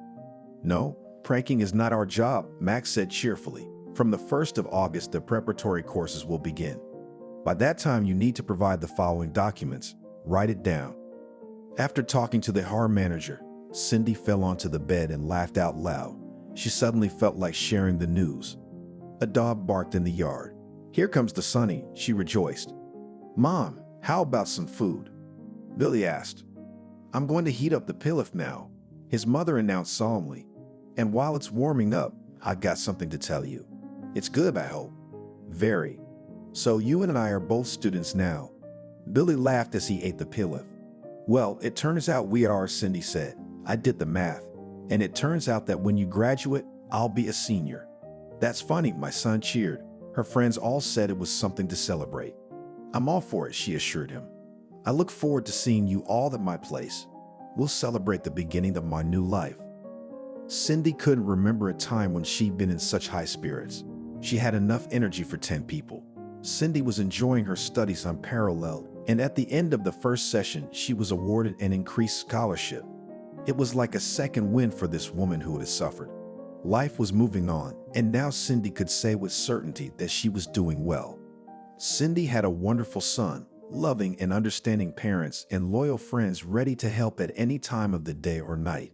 No, pranking is not our job, Max said cheerfully. From the 1st of August, the preparatory courses will begin. By that time, you need to provide the following documents. Write it down. After talking to the HR manager, Cindy fell onto the bed and laughed out loud. She suddenly felt like sharing the news. A dog barked in the yard. Here comes the Sonny, she rejoiced. Mom, how about some food? Billy asked. I'm going to heat up the pilaf now, his mother announced solemnly. And while it's warming up, I've got something to tell you. It's good, I hope. Very. So you and I are both students now. Billy laughed as he ate the pilaf. Well, it turns out we are, Cindy said. I did the math, and it turns out that when you graduate, I'll be a senior. That's funny, my son cheered. Her friends all said it was something to celebrate. I'm all for it, she assured him. I look forward to seeing you all at my place. We'll celebrate the beginning of my new life. Cindy couldn't remember a time when she'd been in such high spirits. She had enough energy for 10 people. Cindy was enjoying her studies unparalleled, and at the end of the first session, she was awarded an increased scholarship. It was like a second win for this woman who had suffered. Life was moving on, and now Cindy could say with certainty that she was doing well. Cindy had a wonderful son, loving and understanding parents, and loyal friends ready to help at any time of the day or night.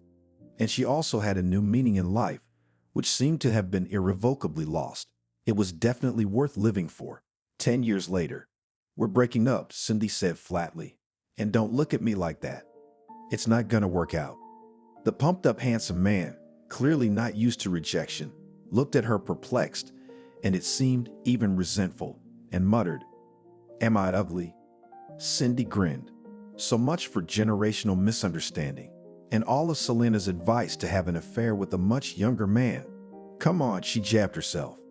And she also had a new meaning in life, which seemed to have been irrevocably lost. It was definitely worth living for. 10 years later. "We're breaking up," Cindy said flatly. "And don't look at me like that. It's not gonna work out." The pumped-up handsome man, clearly not used to rejection, looked at her perplexed, and it seemed even resentful, and muttered, "Am I ugly?" Cindy grinned. So much for generational misunderstanding, and all of Selena's advice to have an affair with a much younger man. Come on, she jabbed herself.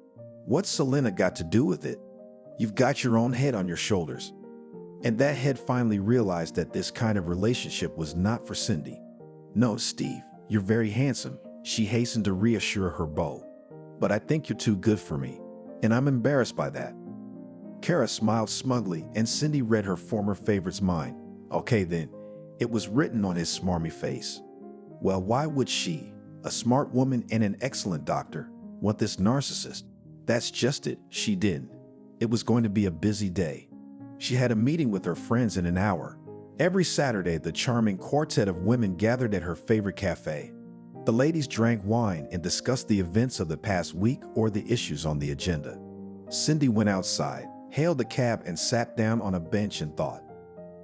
What's Selena got to do with it? You've got your own head on your shoulders. And that head finally realized that this kind of relationship was not for Cindy. "No, Steve, you're very handsome," she hastened to reassure her beau. "But I think you're too good for me, and I'm embarrassed by that." Kara smiled smugly, and Cindy read her former favorite's mind. Okay then, it was written on his smarmy face. Well, why would she, a smart woman and an excellent doctor, want this narcissist? That's just it, she didn't. It was going to be a busy day. She had a meeting with her friends in an hour. Every Saturday, the charming quartet of women gathered at her favorite cafe. The ladies drank wine and discussed the events of the past week or the issues on the agenda. Cindy went outside, hailed a cab, and sat down on a bench and thought,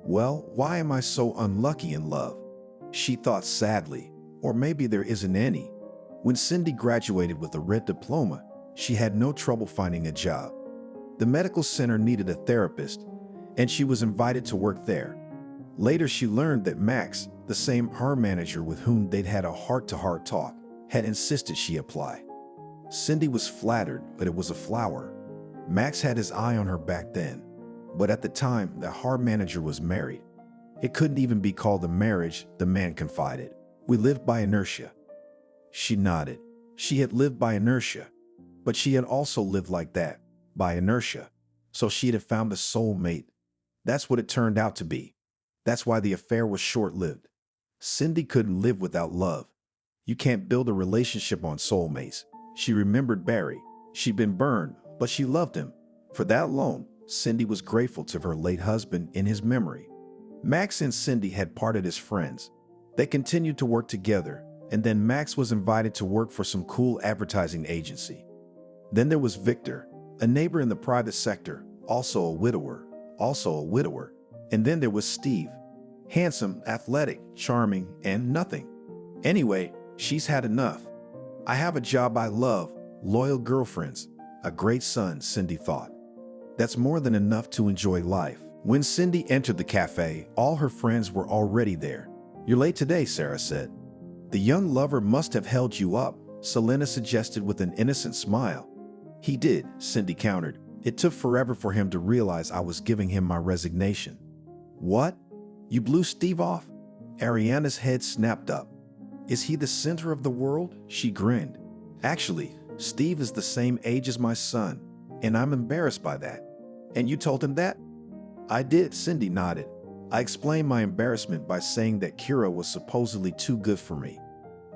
"Well, why am I so unlucky in love?" She thought sadly, or maybe there isn't any. When Cindy graduated with a red diploma, she had no trouble finding a job. The medical center needed a therapist, and she was invited to work there. Later, she learned that Max, the same her manager with whom they'd had a heart-to-heart talk, had insisted she apply. Cindy was flattered, but it was a flower. Max had his eye on her back then, but at the time, the her manager was married. It couldn't even be called a marriage, the man confided. "We lived by inertia." She nodded. She had lived by inertia, but she had also lived like that, by inertia. So she had found a soulmate. That's what it turned out to be. That's why the affair was short-lived. Cindy couldn't live without love. You can't build a relationship on soulmates. She remembered Barry. She'd been burned, but she loved him. For that alone, Cindy was grateful to her late husband in his memory. Max and Cindy had parted as friends. They continued to work together, and then Max was invited to work for some cool advertising agency. Then there was Victor, a neighbor in the private sector, also a widower. And then there was Steve, handsome, athletic, charming, and nothing. Anyway, she's had enough. I have a job I love, loyal girlfriends, a great son, Cindy thought. That's more than enough to enjoy life. When Cindy entered the cafe, all her friends were already there. "You're late today," Sarah said. "The young lover must have held you up," Selena suggested with an innocent smile. "He did," Cindy countered. "It took forever for him to realize I was giving him my resignation." "What? You blew Steve off?" Ariana's head snapped up. "Is he the center of the world?" She grinned. "Actually, Steve is the same age as my son, and I'm embarrassed by that." "And you told him that?" "I did," Cindy nodded. "I explained my embarrassment by saying that Kira was supposedly too good for me."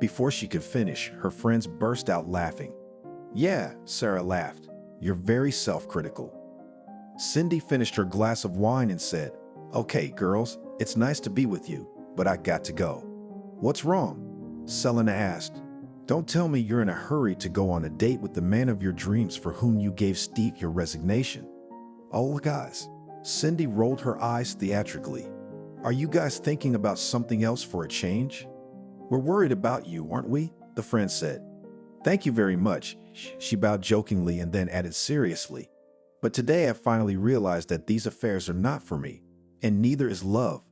Before she could finish, her friends burst out laughing. "Yeah," Sarah laughed. "You're very self-critical." Cindy finished her glass of wine and said, "Okay, girls, it's nice to be with you, but I got to go." "What's wrong?" Selena asked. "Don't tell me you're in a hurry to go on a date with the man of your dreams for whom you gave Steve your resignation." "Oh, guys." Cindy rolled her eyes theatrically. "Are you guys thinking about something else for a change?" "We're worried about you, aren't we?" the friend said. "Thank you very much," she bowed jokingly and then added seriously. "But today I finally realized that these affairs are not for me, and neither is love.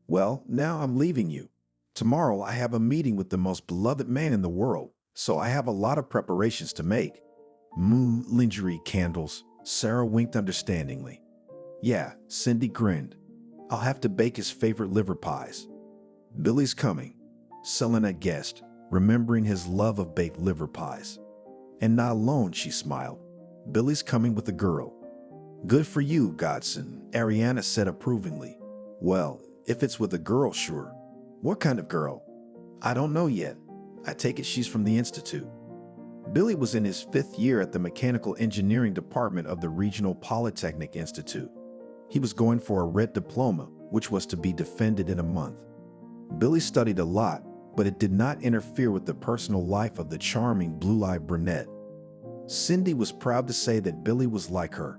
Well, now I'm leaving you. Tomorrow I have a meeting with the most beloved man in the world, so I have a lot of preparations to make." Lingerie candles, Sarah winked understandingly. "Yeah," Cindy grinned. "I'll have to bake his favorite liver pies." "Billy's coming," Selena guessed, remembering his love of baked liver pies. "And not alone," she smiled. "Billy's coming with a girl." "Good for you, Godson," Ariana said approvingly. "Well, if it's with a girl, sure." "What kind of girl?" "I don't know yet. I take it she's from the Institute." Billy was in his 5th year at the Mechanical Engineering Department of the Regional Polytechnic Institute. He was going for a red diploma, which was to be defended in a month. Billy studied a lot, but it did not interfere with the personal life of the charming blue-eyed brunette. Cindy was proud to say that Billy was like her.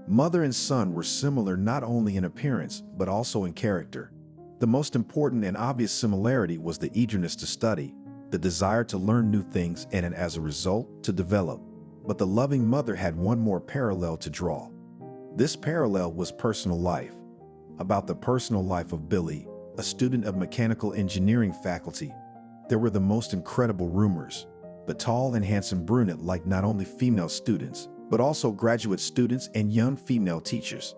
Mother and son were similar not only in appearance, but also in character. The most important and obvious similarity was the eagerness to study, the desire to learn new things and as a result, to develop. But the loving mother had one more parallel to draw. This parallel was personal life. About the personal life of Billy, a student of mechanical engineering faculty, there were the most incredible rumors. The tall and handsome brunette liked not only female students, but also graduate students and young female teachers.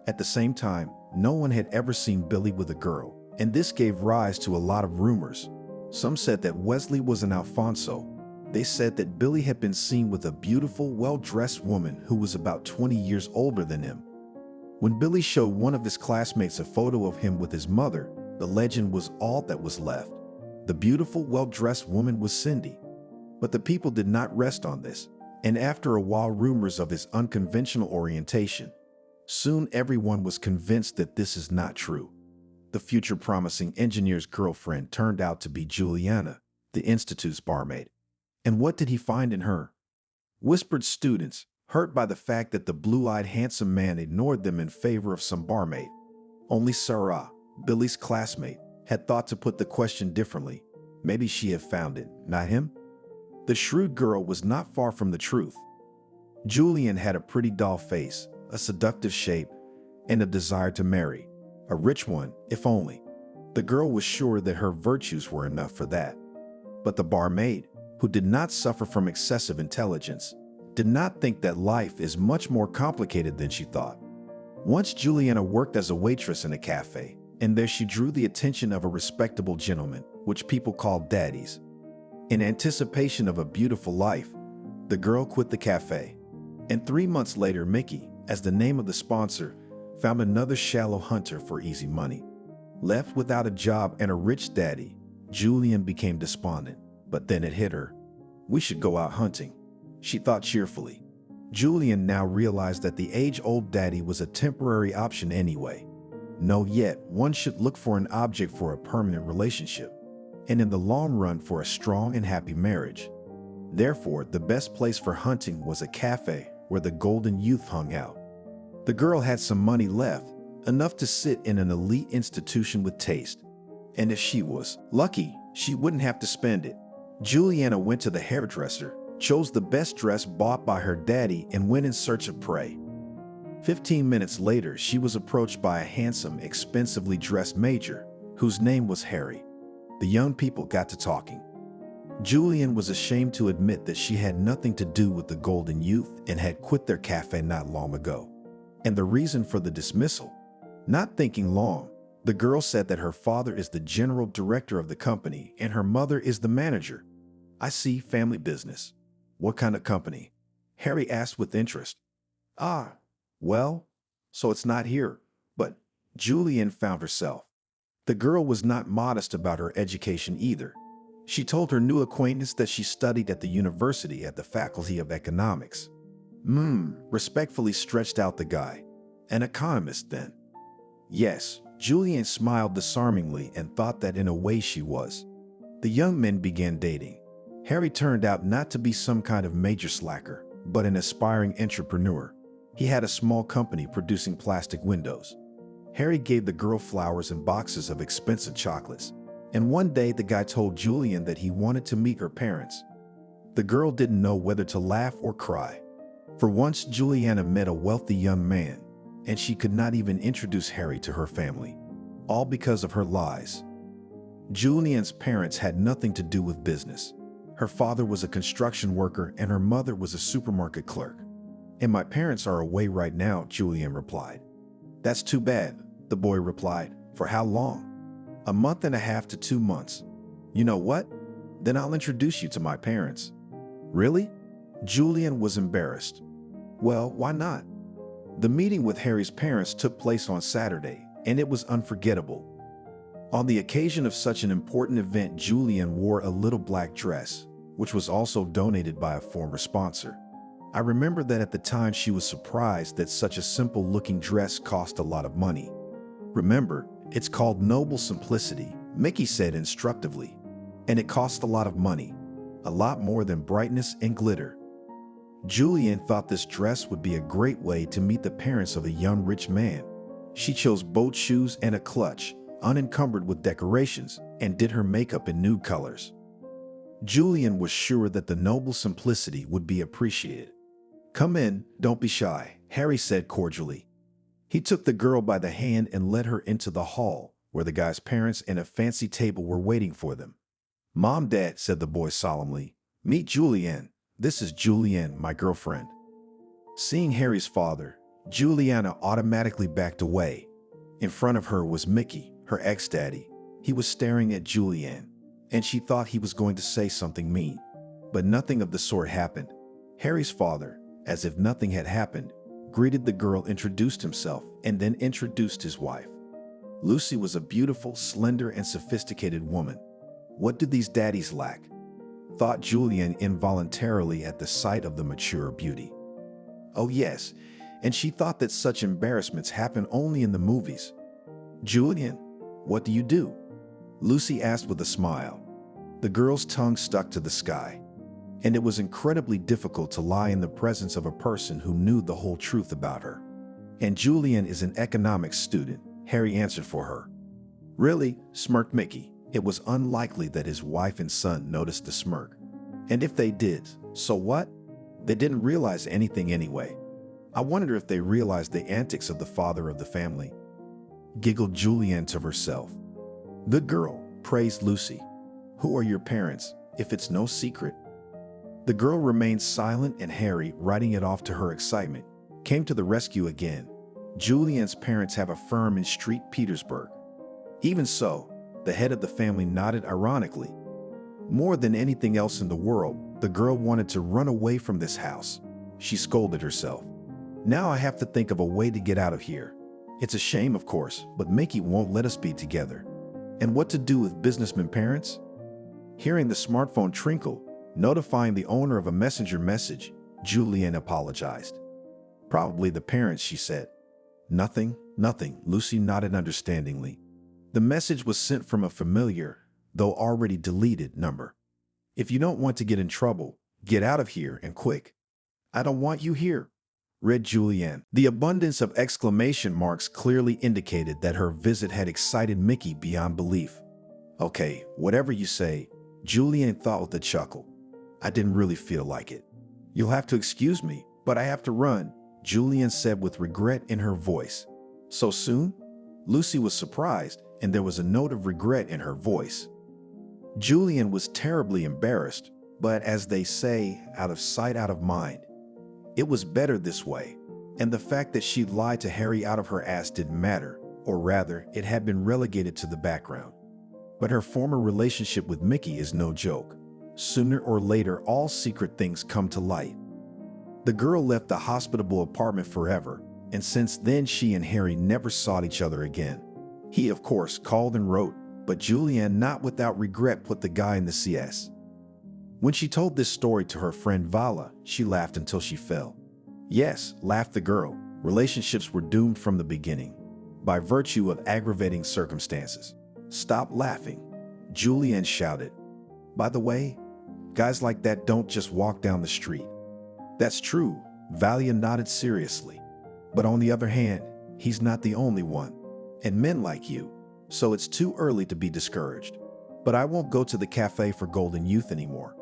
At the same time, no one had ever seen Billy with a girl, and this gave rise to a lot of rumors. Some said that Wesley was an Alfonso. They said that Billy had been seen with a beautiful, well-dressed woman who was about 20 years older than him. When Billy showed one of his classmates a photo of him with his mother, the legend was all that was left. The beautiful, well-dressed woman was Cindy. But the people did not rest on this, and after a while rumors of his unconventional orientation. Soon everyone was convinced that this is not true. The future promising engineer's girlfriend turned out to be Juliana, the institute's barmaid. And what did he find in her? Whispered students, hurt by the fact that the blue-eyed handsome man ignored them in favor of some barmaid. Only Sarah, Billy's classmate, had thought to put the question differently. Maybe she had found it, not him? The shrewd girl was not far from the truth. Julian had a pretty doll face, a seductive shape, and a desire to marry. A rich one, if only. The girl was sure that her virtues were enough for that. But the barmaid, who did not suffer from excessive intelligence, did not think that life is much more complicated than she thought. Once Juliana worked as a waitress in a cafe, and there she drew the attention of a respectable gentleman, which people called daddies. In anticipation of a beautiful life, the girl quit the cafe. And 3 months later, Mickey, as the name of the sponsor, found another shallow hunter for easy money. Left without a job and a rich daddy, Julian became despondent. But then it hit her. We should go out hunting, she thought cheerfully. Julian now realized that the age-old daddy was a temporary option anyway. No, yet one should look for an object for a permanent relationship, and in the long run for a strong and happy marriage. Therefore, the best place for hunting was a cafe where the golden youth hung out. The girl had some money left, enough to sit in an elite institution with taste. And if she was lucky, she wouldn't have to spend it. Juliana went to the hairdresser, chose the best dress bought by her daddy, and went in search of prey. 15 minutes later, she was approached by a handsome, expensively dressed major, whose name was Harry. The young people got to talking. Julian was ashamed to admit that she had nothing to do with the golden youth and had quit their cafe not long ago. And the reason for the dismissal? Not thinking long, the girl said that her father is the general director of the company and her mother is the manager. I see, family business. What kind of company? Harry asked with interest. Ah, well, so it's not here, but Julian found herself. The girl was not modest about her education either. She told her new acquaintance that she studied at the university at the Faculty of Economics. Respectfully stretched out the guy. An economist, then? Yes, Julian smiled disarmingly and thought that in a way she was. The young men began dating. Harry turned out not to be some kind of major slacker, but an aspiring entrepreneur. He had a small company producing plastic windows. Harry gave the girl flowers and boxes of expensive chocolates. And one day the guy told Julian that he wanted to meet her parents. The girl didn't know whether to laugh or cry. For once, Juliana met a wealthy young man, and she could not even introduce Harry to her family, all because of her lies. Julian's parents had nothing to do with business. Her father was a construction worker and her mother was a supermarket clerk. And my parents are away right now, Julian replied. That's too bad, the boy replied. For how long? 1.5 months to 2 months. You know what? Then I'll introduce you to my parents. Really? Julian was embarrassed. Well, why not? The meeting with Harry's parents took place on Saturday, and it was unforgettable. On the occasion of such an important event, Julian wore a little black dress, which was also donated by a former sponsor. I remember that at the time she was surprised that such a simple-looking dress cost a lot of money. Remember, it's called noble simplicity, Mickey said instructively. And it cost a lot of money, a lot more than brightness and glitter. Julian thought this dress would be a great way to meet the parents of a young rich man. She chose boat shoes and a clutch, unencumbered with decorations, and did her makeup in nude colors. Julian was sure that the noble simplicity would be appreciated. "Come in, don't be shy," Harry said cordially. He took the girl by the hand and led her into the hall, where the guy's parents and a fancy table were waiting for them. "Mom, Dad," said the boy solemnly, "meet Julianne. This is Julianne, my girlfriend." Seeing Harry's father, Juliana automatically backed away. In front of her was Mickey, her ex-daddy. He was staring at Julianne, and she thought he was going to say something mean. But nothing of the sort happened. Harry's father, as if nothing had happened, greeted the girl, introduced himself, and then introduced his wife. Lucy was a beautiful, slender, and sophisticated woman. What did these daddies lack? Thought Julian involuntarily at the sight of the mature beauty. Oh yes, and she thought that such embarrassments happen only in the movies. "Julian, what do you do?" Lucy asked with a smile. The girl's tongue stuck to the sky, and it was incredibly difficult to lie in the presence of a person who knew the whole truth about her. "And Julian is an economics student," Harry answered for her. "Really?" smirked Mickey. It was unlikely that his wife and son noticed the smirk. And if they did, so what? They didn't realize anything anyway. I wonder if they realized the antics of the father of the family. Giggled Julianne to herself. "Good girl," praised Lucy. "Who are your parents, if it's no secret?" The girl remained silent, and Harry, writing it off to her excitement, came to the rescue again. Julianne's parents have a firm in St. Petersburg. Even so, the head of the family nodded ironically. More than anything else in the world, the girl wanted to run away from this house. She scolded herself. "Now I have to think of a way to get out of here. It's a shame, of course, but Mickey won't let us be together. And what to do with businessmen parents?" Hearing the smartphone trinkle, notifying the owner of a messenger message, Julianne apologized. "Probably the parents," she said. Nothing," Lucy nodded understandingly. The message was sent from a familiar, though already deleted, number. "If you don't want to get in trouble, get out of here and quick." "I don't want you here," read Julianne. The abundance of exclamation marks clearly indicated that her visit had excited Mickey beyond belief. "Okay, whatever you say," Julianne thought with a chuckle. "I didn't really feel like it." "You'll have to excuse me, but I have to run," Julianne said with regret in her voice. "So soon?" Lucy was surprised, and there was a note of regret in her voice. Julianne was terribly embarrassed, but as they say, out of sight, out of mind. It was better this way, and the fact that she'd lied to Harry out of her ass didn't matter, or rather, it had been relegated to the background. But her former relationship with Mickey is no joke. Sooner or later, all secret things come to light. The girl left the hospitable apartment forever, and since then she and Harry never saw each other again. He, of course, called and wrote, but Julianne, not without regret, put the guy in the CS. When she told this story to her friend Vala, she laughed until she fell. "Yes," laughed the girl, "relationships were doomed from the beginning, by virtue of aggravating circumstances." "Stop laughing," Julianne shouted. "By the way, guys like that don't just walk down the street." "That's true," Valia nodded seriously. "But on the other hand, he's not the only one. And men like you. So it's too early to be discouraged. But I won't go to the cafe for golden youth anymore."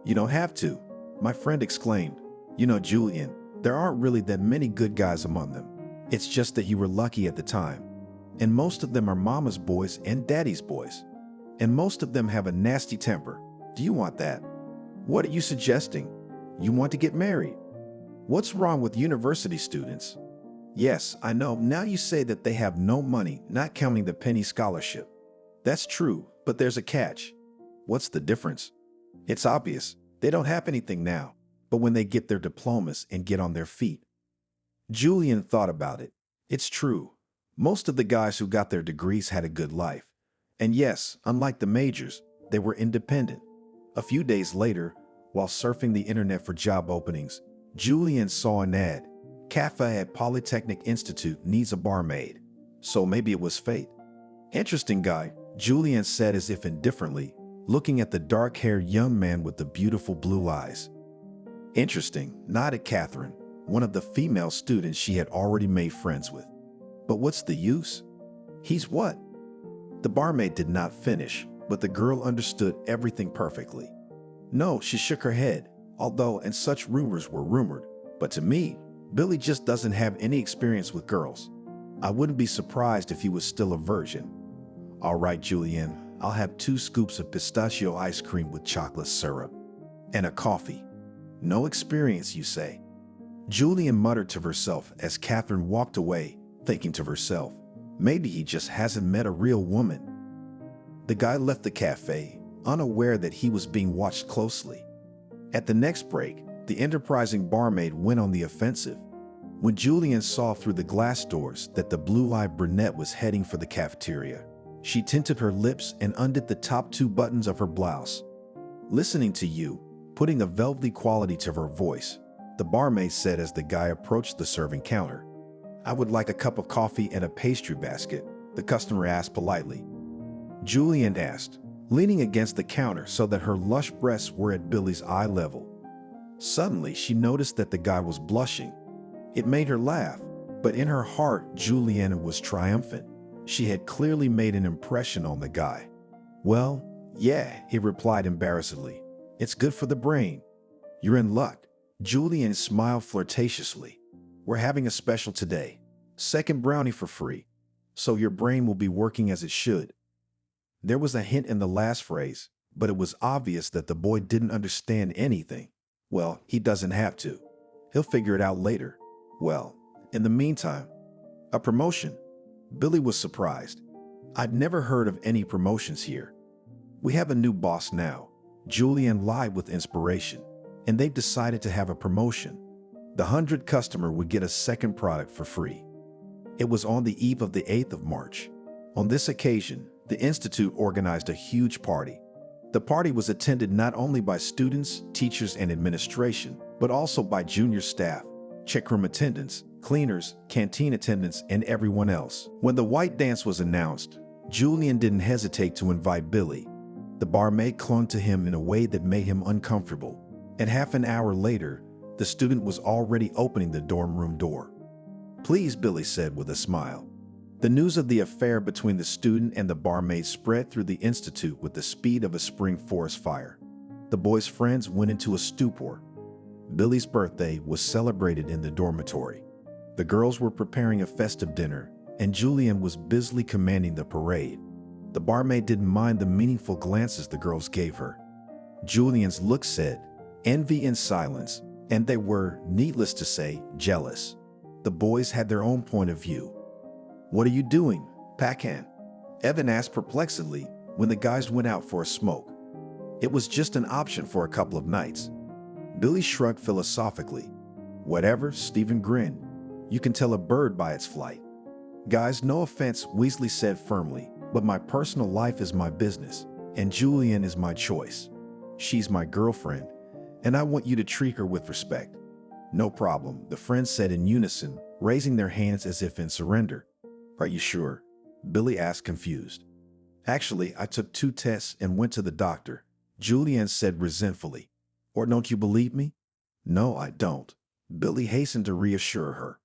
"You don't have to," my friend exclaimed. "You know, Julian, there aren't really that many good guys among them. It's just that you were lucky at the time. And most of them are mama's boys and daddy's boys. And most of them have a nasty temper. Do you want that? What are you suggesting? You want to get married? What's wrong with university students?" "Yes, I know. Now you say that they have no money, not counting the penny scholarship. That's true, but there's a catch." "What's the difference?" "It's obvious. They don't have anything now, but when they get their diplomas and get on their feet." Julian thought about it. It's true. Most of the guys who got their degrees had a good life. And yes, unlike the majors, they were independent. A few days later, while surfing the internet for job openings, Julian saw an ad. Cafe at Polytechnic Institute needs a barmaid. So maybe it was fate. Interesting guy, Julian said as if indifferently, looking at the dark-haired young man with the beautiful blue eyes. Interesting, nodded Catherine, one of the female students she had already made friends with. But what's the use? He's what? The barmaid did not finish, but the girl understood everything perfectly. No, she shook her head, although and such rumors were rumored. But to me, Billy just doesn't have any experience with girls. I wouldn't be surprised if he was still a virgin. All right, Julian, I'll have 2 scoops of pistachio ice cream with chocolate syrup. And a coffee. No experience, you say? Julian muttered to herself as Catherine walked away, thinking to herself, maybe he just hasn't met a real woman. The guy left the cafe, unaware that he was being watched closely. At the next break, the enterprising barmaid went on the offensive. When Julian saw through the glass doors that the blue-eyed brunette was heading for the cafeteria, she tinted her lips and undid the top 2 buttons of her blouse. Listening to you, putting a velvety quality to her voice, the barmaid said as the guy approached the serving counter. I would like a cup of coffee and a pastry basket, the customer asked politely. Julian asked, leaning against the counter so that her lush breasts were at Billy's eye level. Suddenly, she noticed that the guy was blushing. It made her laugh, but in her heart, Juliana was triumphant. She had clearly made an impression on the guy. Well, yeah, he replied embarrassedly. It's good for the brain. You're in luck. Julian smiled flirtatiously. We're having a special today. 2nd brownie for free. So your brain will be working as it should. There was a hint in the last phrase, but it was obvious that the boy didn't understand anything. Well, he doesn't have to. He'll figure it out later. Well, in the meantime, a promotion. Billy was surprised. I'd never heard of any promotions here. We have a new boss now. Julian lied with inspiration, and they've decided to have a promotion. The 100th customer would get a 2nd product for free. It was on the eve of the 8th of March. On this occasion, the Institute organized a huge party. The party was attended not only by students, teachers, and administration, but also by junior staff, checkroom attendants, cleaners, canteen attendants, and everyone else. When the white dance was announced, Julian didn't hesitate to invite Billy. The barmaid clung to him in a way that made him uncomfortable, and half an hour later, the student was already opening the dorm room door. Please, Billy said with a smile. The news of the affair between the student and the barmaid spread through the institute with the speed of a spring forest fire. The boy's friends went into a stupor. Billy's birthday was celebrated in the dormitory. The girls were preparing a festive dinner, and Julian was busily commanding the parade. The barmaid didn't mind the meaningful glances the girls gave her. Julian's look said, envy and silence, and they were, needless to say, jealous. The boys had their own point of view. What are you doing, Pacan? Evan asked perplexedly when the guys went out for a smoke. It was just an option for a couple of nights. Billy shrugged philosophically. Whatever, Stephen grinned. You can tell a bird by its flight. Guys, no offense, Weasley said firmly, but my personal life is my business, and Julian is my choice. She's my girlfriend, and I want you to treat her with respect. No problem, the friends said in unison, raising their hands as if in surrender. Are you sure? Billy asked, confused. Actually, I took 2 tests and went to the doctor, Julian said resentfully. Or don't you believe me? No, I don't. Billy hastened to reassure her.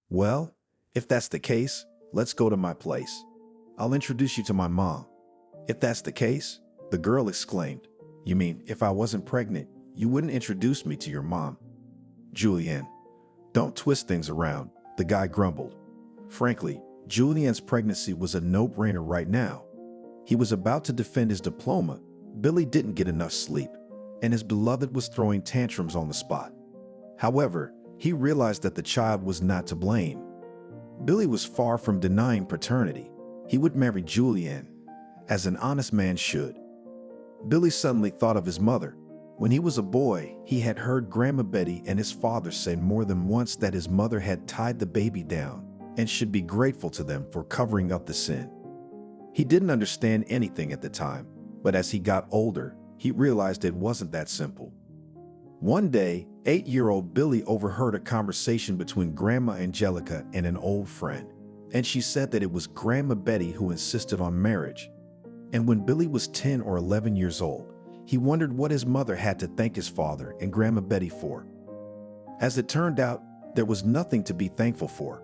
Well, if that's the case, let's go to my place. I'll introduce you to my mom. If that's the case, the girl exclaimed. You mean if I wasn't pregnant, you wouldn't introduce me to your mom? Julian, don't twist things around, the guy grumbled. Frankly, Julian's pregnancy was a no-brainer right now. He was about to defend his diploma. Billy didn't get enough sleep, and his beloved was throwing tantrums on the spot. However, he realized that the child was not to blame. Billy was far from denying paternity. He would marry Julian, as an honest man should. Billy suddenly thought of his mother. When he was a boy, he had heard Grandma Betty and his father say more than once that his mother had tied the baby down and should be grateful to them for covering up the sin. He didn't understand anything at the time, but as he got older, he realized it wasn't that simple. One day, 8-year-old Billy overheard a conversation between Grandma Angelica and an old friend, and she said that it was Grandma Betty who insisted on marriage. And when Billy was 10 or 11 years old, he wondered what his mother had to thank his father and Grandma Betty for. As it turned out, there was nothing to be thankful for.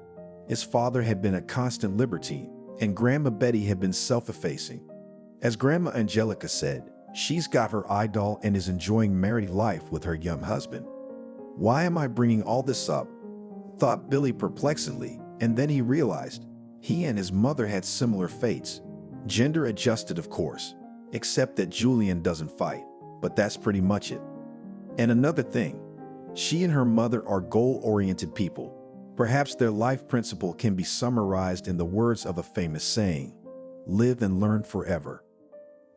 His father had been a constant libertine, and Grandma Betty had been self-effacing. As Grandma Angelica said, she's got her idol and is enjoying married life with her young husband. Why am I bringing all this up? Thought Billy perplexedly, and then he realized he and his mother had similar fates. Gender adjusted, of course, except that Julian doesn't fight, but that's pretty much it. And another thing, she and her mother are goal-oriented people. Perhaps their life principle can be summarized in the words of a famous saying, "Live and learn forever."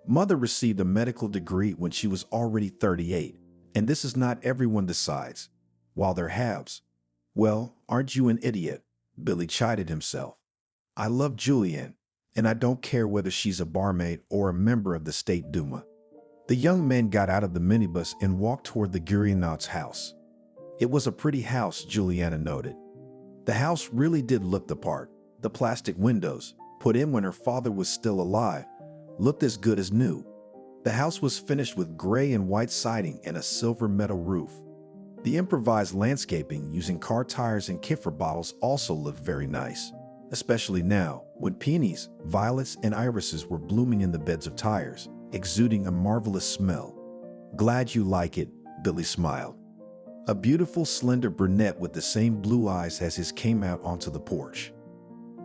Mother received a medical degree when she was already 38, and this is not everyone decides, while they're halves. Well, aren't you an idiot? Billy chided himself. I love Julianne, and I don't care whether she's a barmaid or a member of the State Duma. The young men got out of the minibus and walked toward the Gurianot's house. It was a pretty house, Juliana noted. The house really did look the part. The plastic windows, put in when her father was still alive, looked as good as new. The house was finished with gray and white siding and a silver metal roof. The improvised landscaping using car tires and kefir bottles also looked very nice, especially now when peonies, violets, and irises were blooming in the beds of tires, exuding a marvelous smell. Glad you like it, Billy smiled. A beautiful, slender brunette with the same blue eyes as his came out onto the porch.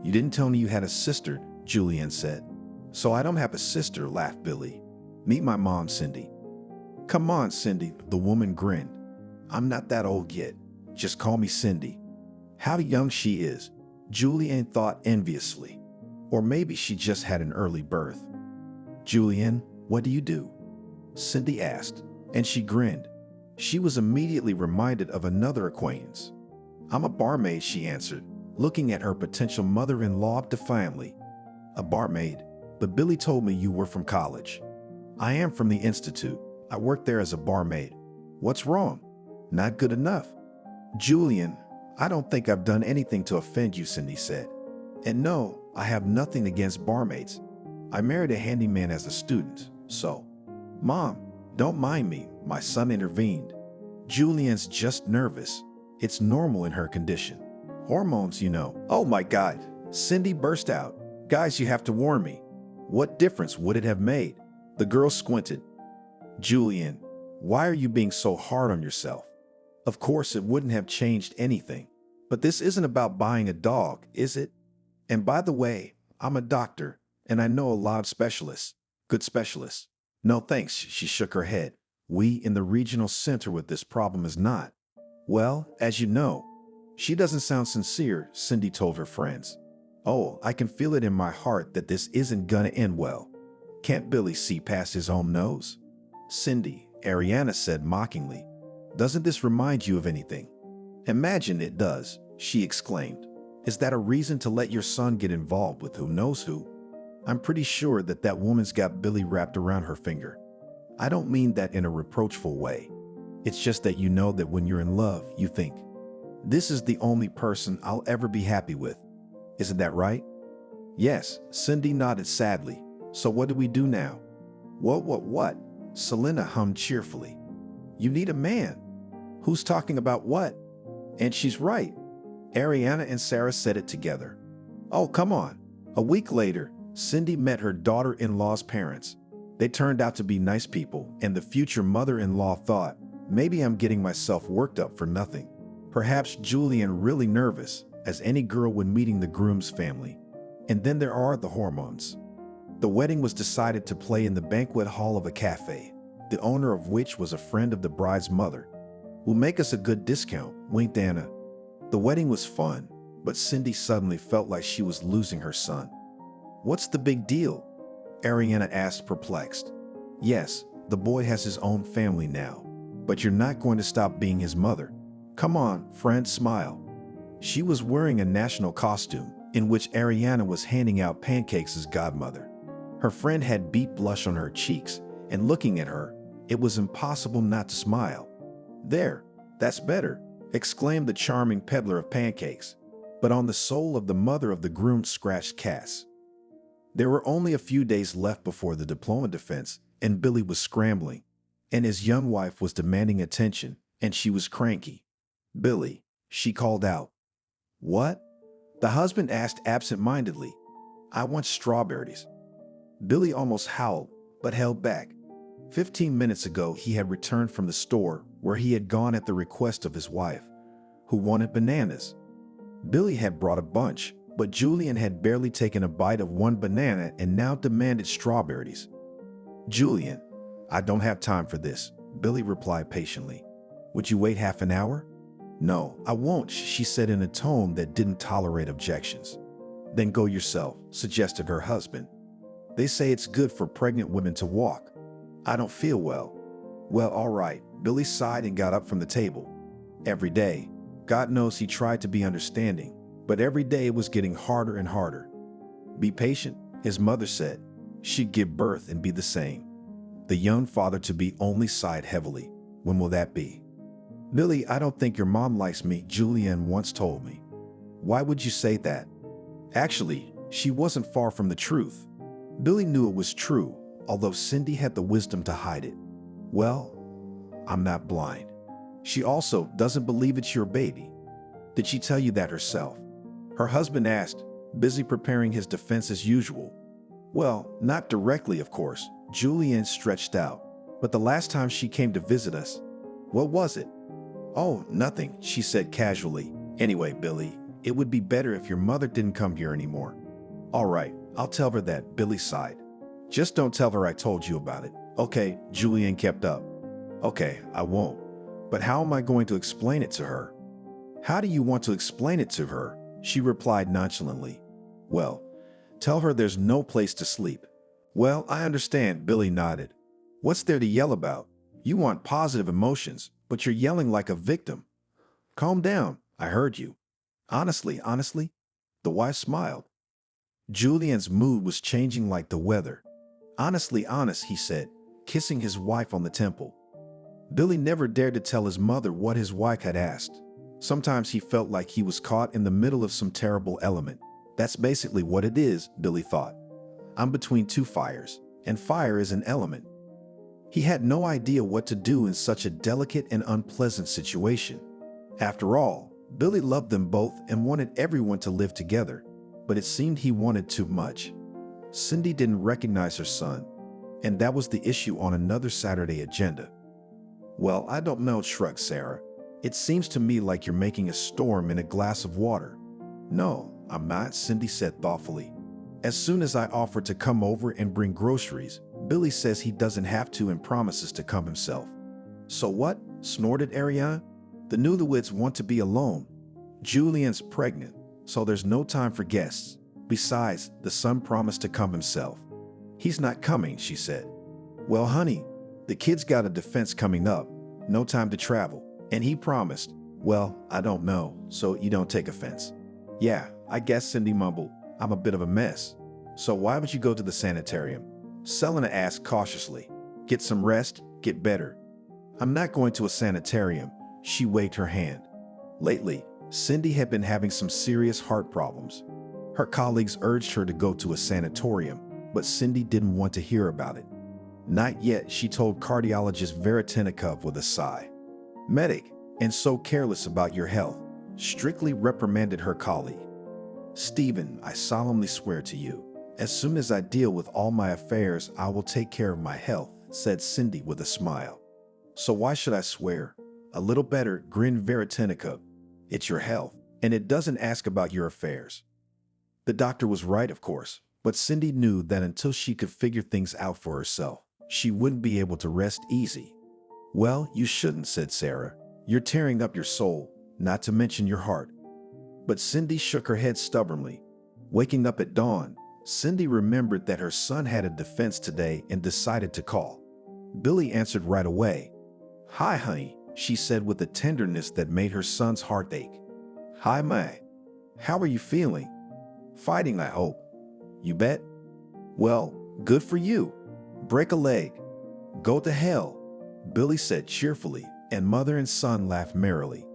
You didn't tell me you had a sister, Julianne said. So I don't have a sister, laughed Billy. Meet my mom, Cindy. Come on, Cindy, the woman grinned. I'm not that old yet. Just call me Cindy. How young she is, Julianne thought enviously. Or maybe she just had an early birth. Julianne, what do you do? Cindy asked, and she grinned. She was immediately reminded of another acquaintance. I'm a barmaid, she answered, looking at her potential mother-in-law defiantly. A barmaid? But Billy told me you were from college. I am from the Institute. I work there as a barmaid. What's wrong? Not good enough. Julian, I don't think I've done anything to offend you, Cindy said. And no, I have nothing against barmaids. I married a handyman as a student, so. Mom, don't mind me, my son intervened. Julian's just nervous. It's normal in her condition. Hormones, you know. Oh my God, Cindy burst out. Guys, you have to warn me. What difference would it have made? The girl squinted. Julian, why are you being so hard on yourself? Of course, it wouldn't have changed anything. But this isn't about buying a dog, is it? And by the way, I'm a doctor, and I know a lot of specialists. Good specialists. No thanks, she shook her head. We in the regional center with this problem is not. Well, as you know. She doesn't sound sincere, Cindy told her friends. Oh, I can feel it in my heart that this isn't gonna end well. Can't Billy see past his own nose? Cindy, Ariana said mockingly. Doesn't this remind you of anything? Imagine it does, she exclaimed. Is that a reason to let your son get involved with who knows who? I'm pretty sure that that woman's got Billy wrapped around her finger. I don't mean that in a reproachful way. It's just that you know that when you're in love, you think, this is the only person I'll ever be happy with. Isn't that right? Yes, Cindy nodded sadly. So what do we do now? What? Selena hummed cheerfully. You need a man. Who's talking about what? And she's right. Ariana and Sarah said it together. Oh, come on. A week later, Cindy met her daughter-in-law's parents. They turned out to be nice people, and the future mother-in-law thought, maybe I'm getting myself worked up for nothing. Perhaps Julian really nervous, as any girl when meeting the groom's family. And then there are the hormones. The wedding was decided to play in the banquet hall of a cafe, the owner of which was a friend of the bride's mother. Will make us a good discount, winked Anna. The wedding was fun, but Cindy suddenly felt like she was losing her son. What's the big deal? Ariana asked, perplexed. Yes, the boy has his own family now, but you're not going to stop being his mother. Come on, friend, smile. She was wearing a national costume in which Ariana was handing out pancakes as godmother. Her friend had beet blush on her cheeks, and looking at her, it was impossible not to smile. There, that's better, exclaimed the charming peddler of pancakes. But on the soul of the mother of the groom scratched Cass. There were only a few days left before the diploma defense, and Billy was scrambling, and his young wife was demanding attention, and she was cranky. "Billy," she called out. "What?" the husband asked absent-mindedly. "I want strawberries." Billy almost howled, but held back. 15 minutes ago, he had returned from the store where he had gone at the request of his wife, who wanted bananas. Billy had brought a bunch, but Julian had barely taken a bite of one banana and now demanded strawberries. "Julian, I don't have time for this," Billy replied patiently. "Would you wait half an hour?" "No, I won't," she said in a tone that didn't tolerate objections. "Then go yourself," suggested her husband. "They say it's good for pregnant women to walk." "I don't feel well." "Well, all right." Billy sighed and got up from the table. Every day, God knows he tried to be understanding, but every day it was getting harder and harder. "Be patient," his mother said. She'd give birth and be the same. The young father-to-be only sighed heavily. "When will that be?" "Billy, I don't think your mom likes me," Julianne once told me. "Why would you say that?" Actually, she wasn't far from the truth. Billy knew it was true, although Cindy had the wisdom to hide it. "Well, I'm not blind." She also doesn't believe it's your baby. "Did she tell you that herself?" Her husband asked, busy preparing his defense as usual. "Well, not directly, of course," Julianne stretched out. "But the last time she came to visit us." "What was it?" "Oh, nothing," she said casually. "Anyway, Billy, it would be better if your mother didn't come here anymore." "All right, I'll tell her that," Billy sighed. "Just don't tell her I told you about it." "Okay," Julian kept up. "Okay, I won't. But how am I going to explain it to her?" "How do you want to explain it to her?" she replied nonchalantly. "Well, tell her there's no place to sleep." "Well, I understand," Billy nodded. "What's there to yell about? You want positive emotions, but you're yelling like a victim." "Calm down, I heard you." Honestly, the wife smiled. Julian's mood was changing like the weather. "Honestly honest," he said, kissing his wife on the temple. Billy never dared to tell his mother what his wife had asked. Sometimes he felt like he was caught in the middle of some terrible element. That's basically what it is, Billy thought. I'm between two fires, and fire is an element. He had no idea what to do in such a delicate and unpleasant situation. After all, Billy loved them both and wanted everyone to live together, but it seemed he wanted too much. Cindy didn't recognize her son, and that was the issue on another Saturday agenda. "Well, I don't know," shrugged Sarah. "It seems to me like you're making a storm in a glass of water." "No, I'm not," Cindy said thoughtfully. "As soon as I offer to come over and bring groceries, Billy says he doesn't have to and promises to come himself." "So what?" snorted Ariane. "The newlyweds want to be alone. Julian's pregnant, so there's no time for guests. Besides, the son promised to come himself." "He's not coming," she said. "Well, honey, the kid's got a defense coming up, no time to travel, and he promised." "Well, I don't know, so you don't take offense." "Yeah, I guess," Cindy mumbled. "I'm a bit of a mess." "So why would you go to the sanitarium?" Selena asked cautiously. "Get some rest, get better." "I'm not going to a sanitarium." She waved her hand. Lately, Cindy had been having some serious heart problems. Her colleagues urged her to go to a sanatorium, but Cindy didn't want to hear about it. "Not yet," she told cardiologist Veretinikov with a sigh. "Medic, and so careless about your health," strictly reprimanded her colleague. "Stephen, I solemnly swear to you, as soon as I deal with all my affairs, I will take care of my health," said Cindy with a smile. "So why should I swear?" "A little better," grinned Veretinikov. "It's your health, and it doesn't ask about your affairs." The doctor was right, of course, but Cindy knew that until she could figure things out for herself, she wouldn't be able to rest easy. "Well, you shouldn't," said Sarah. "You're tearing up your soul, not to mention your heart." But Cindy shook her head stubbornly. Waking up at dawn, Cindy remembered that her son had a defense today and decided to call. Billy answered right away. "Hi, honey," she said with a tenderness that made her son's heart ache. "Hi, May. How are you feeling?" "Fighting, I hope." "You bet." "Well, good for you. Break a leg." "Go to hell," Billy said cheerfully, and mother and son laughed merrily.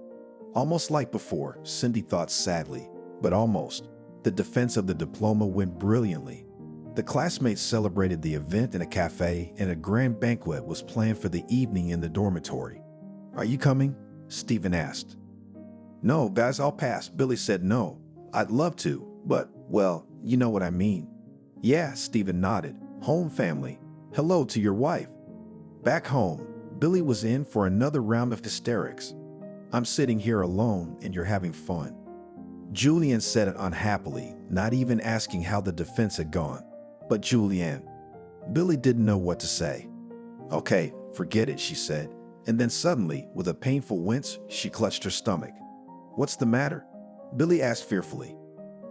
Almost like before, Cindy thought sadly, but almost. The defense of the diploma went brilliantly. The classmates celebrated the event in a cafe, and a grand banquet was planned for the evening in the dormitory. "Are you coming?" Stephen asked. "No, guys, I'll pass." Billy said no. "I'd love to, but, well, you know what I mean." "Yeah," Stephen nodded. "Home family. Hello to your wife." Back home, Billy was in for another round of hysterics. "I'm sitting here alone and you're having fun." Julian said it unhappily, not even asking how the defense had gone. "But Julianne." Billy didn't know what to say. "Okay, forget it," she said, and then suddenly, with a painful wince, she clutched her stomach. "What's the matter?" Billy asked fearfully.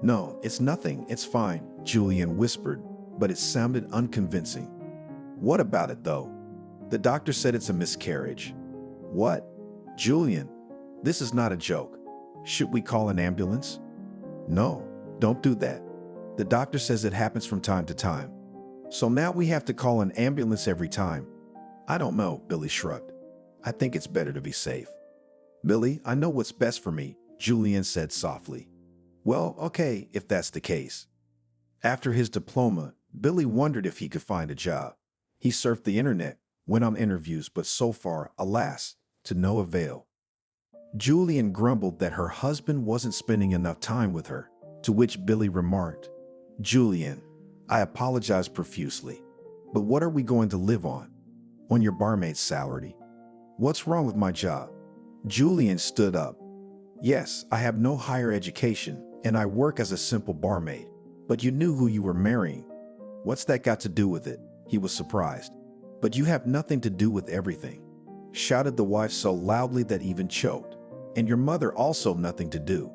"No, it's nothing, it's fine," Julian whispered, but it sounded unconvincing. "What about it, though?" "The doctor said it's a miscarriage." "What?" "Julian, this is not a joke. Should we call an ambulance?" "No, don't do that. The doctor says it happens from time to time." "So now we have to call an ambulance every time?" "I don't know," Billy shrugged. "I think it's better to be safe." "Billy, I know what's best for me," Julian said softly. "Well, okay, if that's the case." After his diploma, Billy wondered if he could find a job. He surfed the internet, went on interviews, but so far, alas, to no avail. Julian grumbled that her husband wasn't spending enough time with her, to which Billy remarked, "Julian, I apologize profusely, but what are we going to live on? On your barmaid's salary? What's wrong with my job?" Julian stood up. "Yes, I have no higher education, and I work as a simple barmaid, but you knew who you were marrying." "What's that got to do with it?" He was surprised. "But you have nothing to do with everything," shouted the wife so loudly that even choked. "And your mother also nothing to do."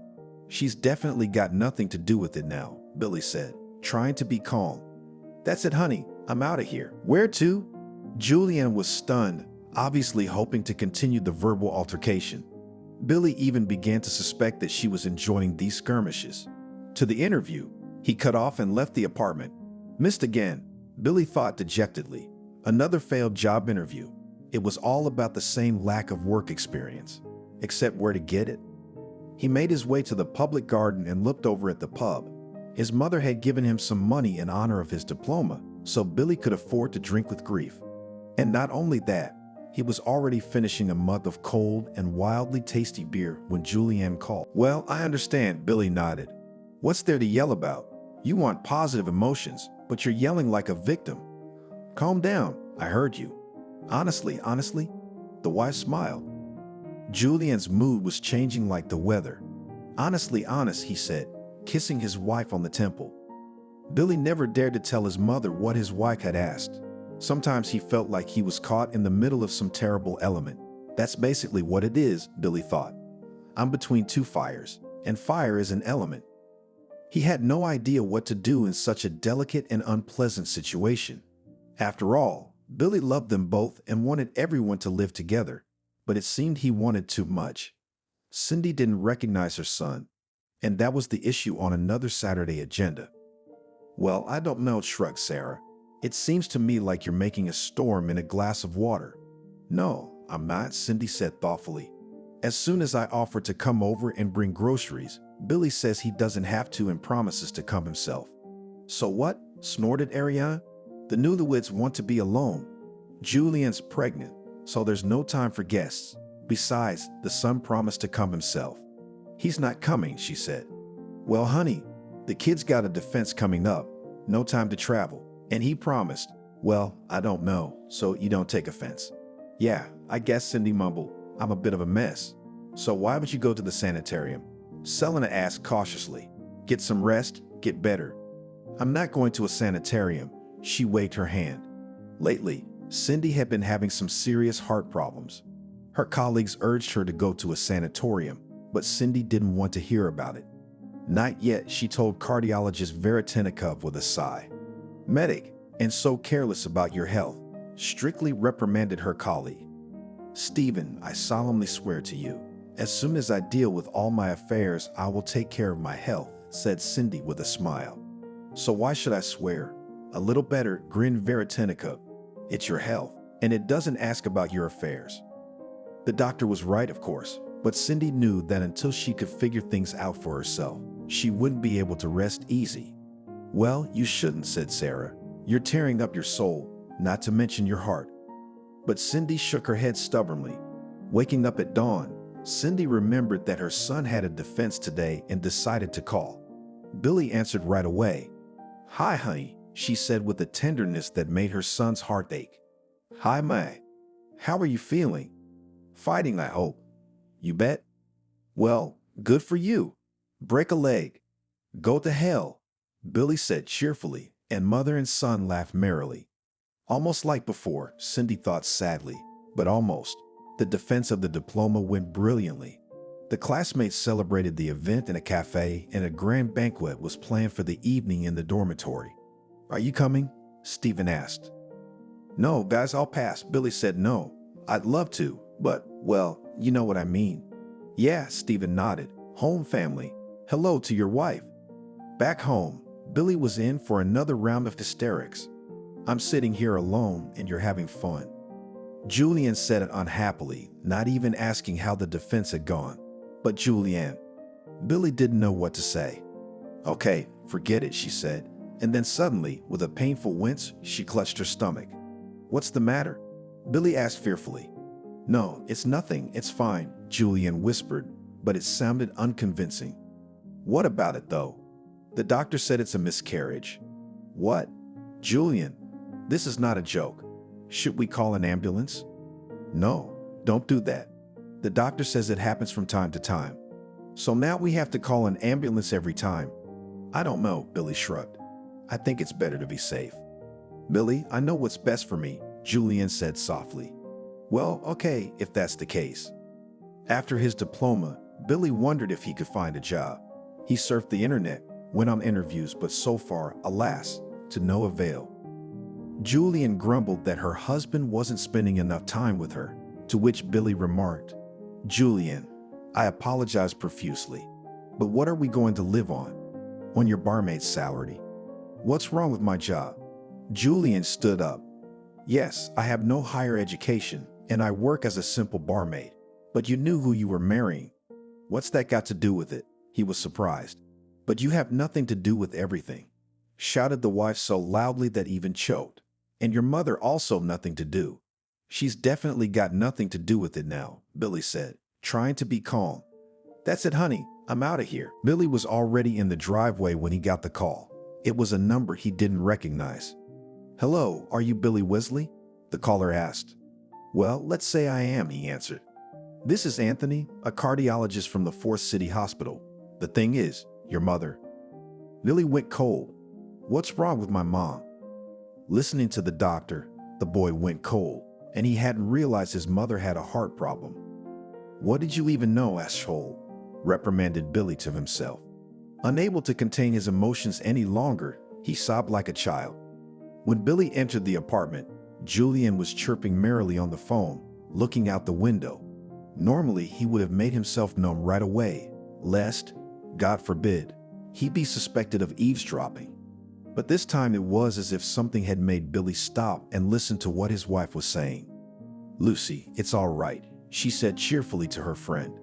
"She's definitely got nothing to do with it now," Billy said, trying to be calm. "That's it, honey. I'm out of here." "Where to?" Julian was stunned, obviously hoping to continue the verbal altercation. Billy even began to suspect that she was enjoying these skirmishes. "To the interview." He cut off and left the apartment. Missed again, Billy thought dejectedly. Another failed job interview. It was all about the same lack of work experience. Except where to get it? He made his way to the public garden and looked over at the pub. His mother had given him some money in honor of his diploma, so Billy could afford to drink with grief. And not only that, he was already finishing a mug of cold and wildly tasty beer when Julianne called. "Well, I understand," Billy nodded. "What's there to yell about? You want positive emotions, but you're yelling like a victim." "Calm down, I heard you." Honestly," the wife smiled. Julian's mood was changing like the weather. "Honestly honest," he said, kissing his wife on the temple. Billy never dared to tell his mother what his wife had asked. Sometimes he felt like he was caught in the middle of some terrible element. That's basically what it is, Billy thought. I'm between two fires, and fire is an element. He had no idea what to do in such a delicate and unpleasant situation. After all, Billy loved them both and wanted everyone to live together, but it seemed he wanted too much. Cindy didn't recognize her son, and that was the issue on another Saturday agenda. "Well, I don't know," shrugged Sarah. "It seems to me like you're making a storm in a glass of water." "No, I'm not," Cindy said thoughtfully. "As soon as I offer to come over and bring groceries, Billy says he doesn't have to and promises to come himself." "So what?" snorted Ariane. "The newlyweds want to be alone. Julian's pregnant, so there's no time for guests. Besides, the son promised to come himself." "He's not coming," she said. "Well, honey, the kid's got a defense coming up, no time to travel, and he promised." "Well, I don't know, so you don't take offense." "Yeah, I guess," Cindy mumbled. "I'm a bit of a mess. So why would you go to the sanitarium?" Selena asked cautiously. "Get some rest, get better." "I'm not going to a sanitarium." She waved her hand. Lately, Cindy had been having some serious heart problems. Her colleagues urged her to go to a sanatorium, but Cindy didn't want to hear about it. "Not yet," she told cardiologist Veretinikov with a sigh. "Medic, and so careless about your health," strictly reprimanded her colleague. "Stephen, I solemnly swear to you, as soon as I deal with all my affairs, I will take care of my health," said Cindy with a smile. "So why should I swear?" "A little better," grinned Veretinikov. "It's your health, and it doesn't ask about your affairs." The doctor was right, of course, but Cindy knew that until she could figure things out for herself, she wouldn't be able to rest easy. "Well, you shouldn't," said Sarah. "You're tearing up your soul, not to mention your heart." But Cindy shook her head stubbornly. Waking up at dawn, Cindy remembered that her son had a defense today and decided to call. Billy answered right away. "Hi, honey," she said with a tenderness that made her son's heart ache. "Hi, May. How are you feeling?" "Fighting, I hope." "You bet." "Well, good for you. Break a leg." "Go to hell," Billy said cheerfully, and mother and son laughed merrily. Almost like before, Cindy thought sadly, but almost. The defense of the diploma went brilliantly. The classmates celebrated the event in a cafe, and a grand banquet was planned for the evening in the dormitory. "Are you coming?" Stephen asked. "No, guys, I'll pass." Billy said no. "I'd love to, but, well, you know what I mean." "Yeah," Stephen nodded. "Home family. Hello to your wife." Back home, Billy was in for another round of hysterics. "I'm sitting here alone and you're having fun." Julian said it unhappily, not even asking how the defense had gone. But Julian. Billy didn't know what to say. "Okay, forget it," she said, and then suddenly, with a painful wince, she clutched her stomach. "What's the matter?" Billy asked fearfully. "No, it's nothing, it's fine," Julian whispered, but it sounded unconvincing. "What about it, though?" "The doctor said it's a miscarriage." "What?" "Julian, this is not a joke. Should we call an ambulance?" "No, don't do that. The doctor says it happens from time to time." "So now we have to call an ambulance every time?" "I don't know," Billy shrugged. "I think it's better to be safe." "Billy, I know what's best for me," Julian said softly. "Well, okay, if that's the case." After his diploma, Billy wondered if he could find a job. He surfed the internet, went on interviews, but so far, alas, to no avail. Julian grumbled that her husband wasn't spending enough time with her, to which Billy remarked, "Julian, I apologize profusely, but what are we going to live on? On your barmaid's salary? What's wrong with my job?" Julian stood up. "Yes, I have no higher education, and I work as a simple barmaid, but you knew who you were marrying." "What's that got to do with it?" He was surprised. "But you have nothing to do with everything," shouted the wife so loudly that even choked. "And your mother also nothing to do." "She's definitely got nothing to do with it now," Billy said, trying to be calm. "That's it, honey. I'm out of here." Billy was already in the driveway when he got the call. It was a number he didn't recognize. "Hello, are you Billy Wesley?" the caller asked. "Well, let's say I am," he answered. "This is Anthony, a cardiologist from the 4th City Hospital. The thing is, your mother." Billy went cold. "What's wrong with my mom?" Listening to the doctor, the boy went cold, and he hadn't realized his mother had a heart problem. "What did you even know, asshole?" reprimanded Billy to himself. Unable to contain his emotions any longer, he sobbed like a child. When Billy entered the apartment, Julian was chirping merrily on the phone, looking out the window. Normally, he would have made himself known right away, lest, God forbid, he be suspected of eavesdropping. But this time it was as if something had made Billy stop and listen to what his wife was saying. "Lucy, it's all right," she said cheerfully to her friend.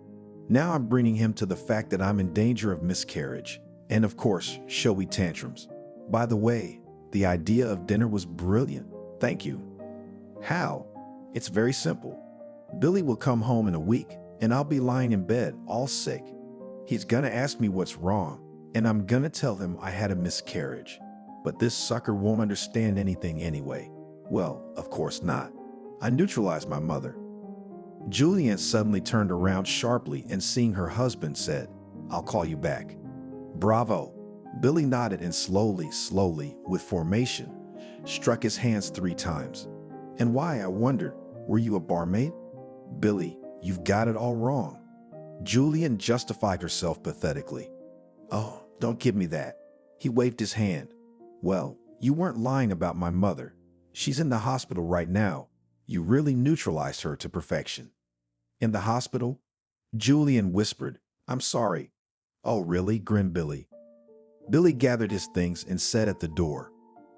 "Now I'm bringing him to the fact that I'm in danger of miscarriage, and of course, showy tantrums. By the way, the idea of dinner was brilliant. Thank you." "How?" "It's very simple. Billy will come home in a week, and I'll be lying in bed, all sick. He's gonna ask me what's wrong, and I'm gonna tell him I had a miscarriage. But this sucker won't understand anything anyway. Well, of course not. I neutralized my mother." Julian suddenly turned around sharply and seeing her husband said, "I'll call you back." "Bravo." Billy nodded and slowly, with formation, struck his hands 3 times. "And why, I wondered, were you a barmaid?" "Billy, you've got it all wrong." Julian justified herself pathetically. "Oh, don't give me that." He waved his hand. "Well, you weren't lying about my mother. She's in the hospital right now. You really neutralized her to perfection." "In the hospital?" Julian whispered. "I'm sorry." "Oh, really?" grinned Billy. Billy gathered his things and said at the door,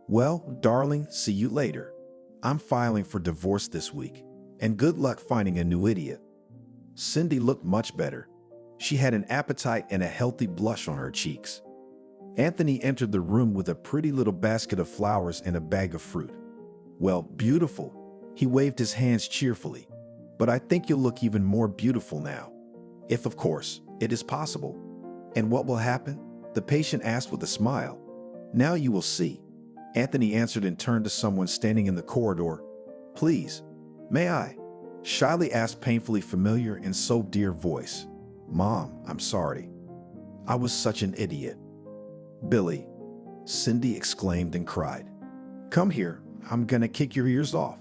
"Well, darling, see you later. I'm filing for divorce this week, and good luck finding a new idiot." Cindy looked much better. She had an appetite and a healthy blush on her cheeks. Anthony entered the room with a pretty little basket of flowers and a bag of fruit. "Well, beautiful." He waved his hands cheerfully. "But I think you'll look even more beautiful now. If, of course, it is possible." "And what will happen?" the patient asked with a smile. "Now you will see." Anthony answered and turned to someone standing in the corridor. "Please, may I?" Shyly asked painfully familiar and so dear voice. "Mom, I'm sorry. I was such an idiot." "Billy," Cindy exclaimed and cried. "Come here, I'm gonna kick your ears off."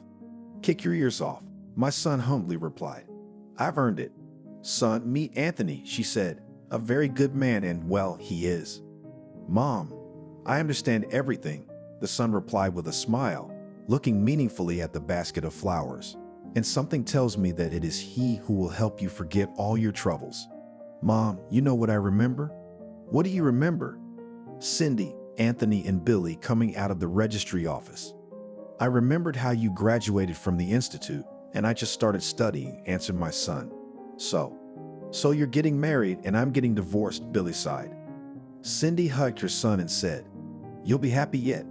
"Kick your ears off," my son humbly replied. "I've earned it." "Son, meet Anthony," she said. "A very good man and, well, he is." "Mom, I understand everything," the son replied with a smile, looking meaningfully at the basket of flowers. "And something tells me that it is he who will help you forget all your troubles." "Mom, you know what I remember?" "What do you remember?" "Cindy, Anthony, and Billy coming out of the registry office." "I remembered how you graduated from the institute, and I just started studying," answered my son. So you're getting married and I'm getting divorced," Billy sighed. Cindy hugged her son and said, "You'll be happy yet."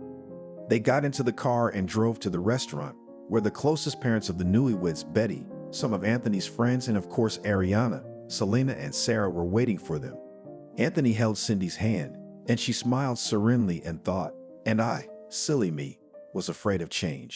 They got into the car and drove to the restaurant, where the closest parents of the newlyweds, Betty, some of Anthony's friends, and of course Ariana, Selena, and Sarah were waiting for them. Anthony held Cindy's hand, and she smiled serenely and thought, "And I, silly me, was afraid of change."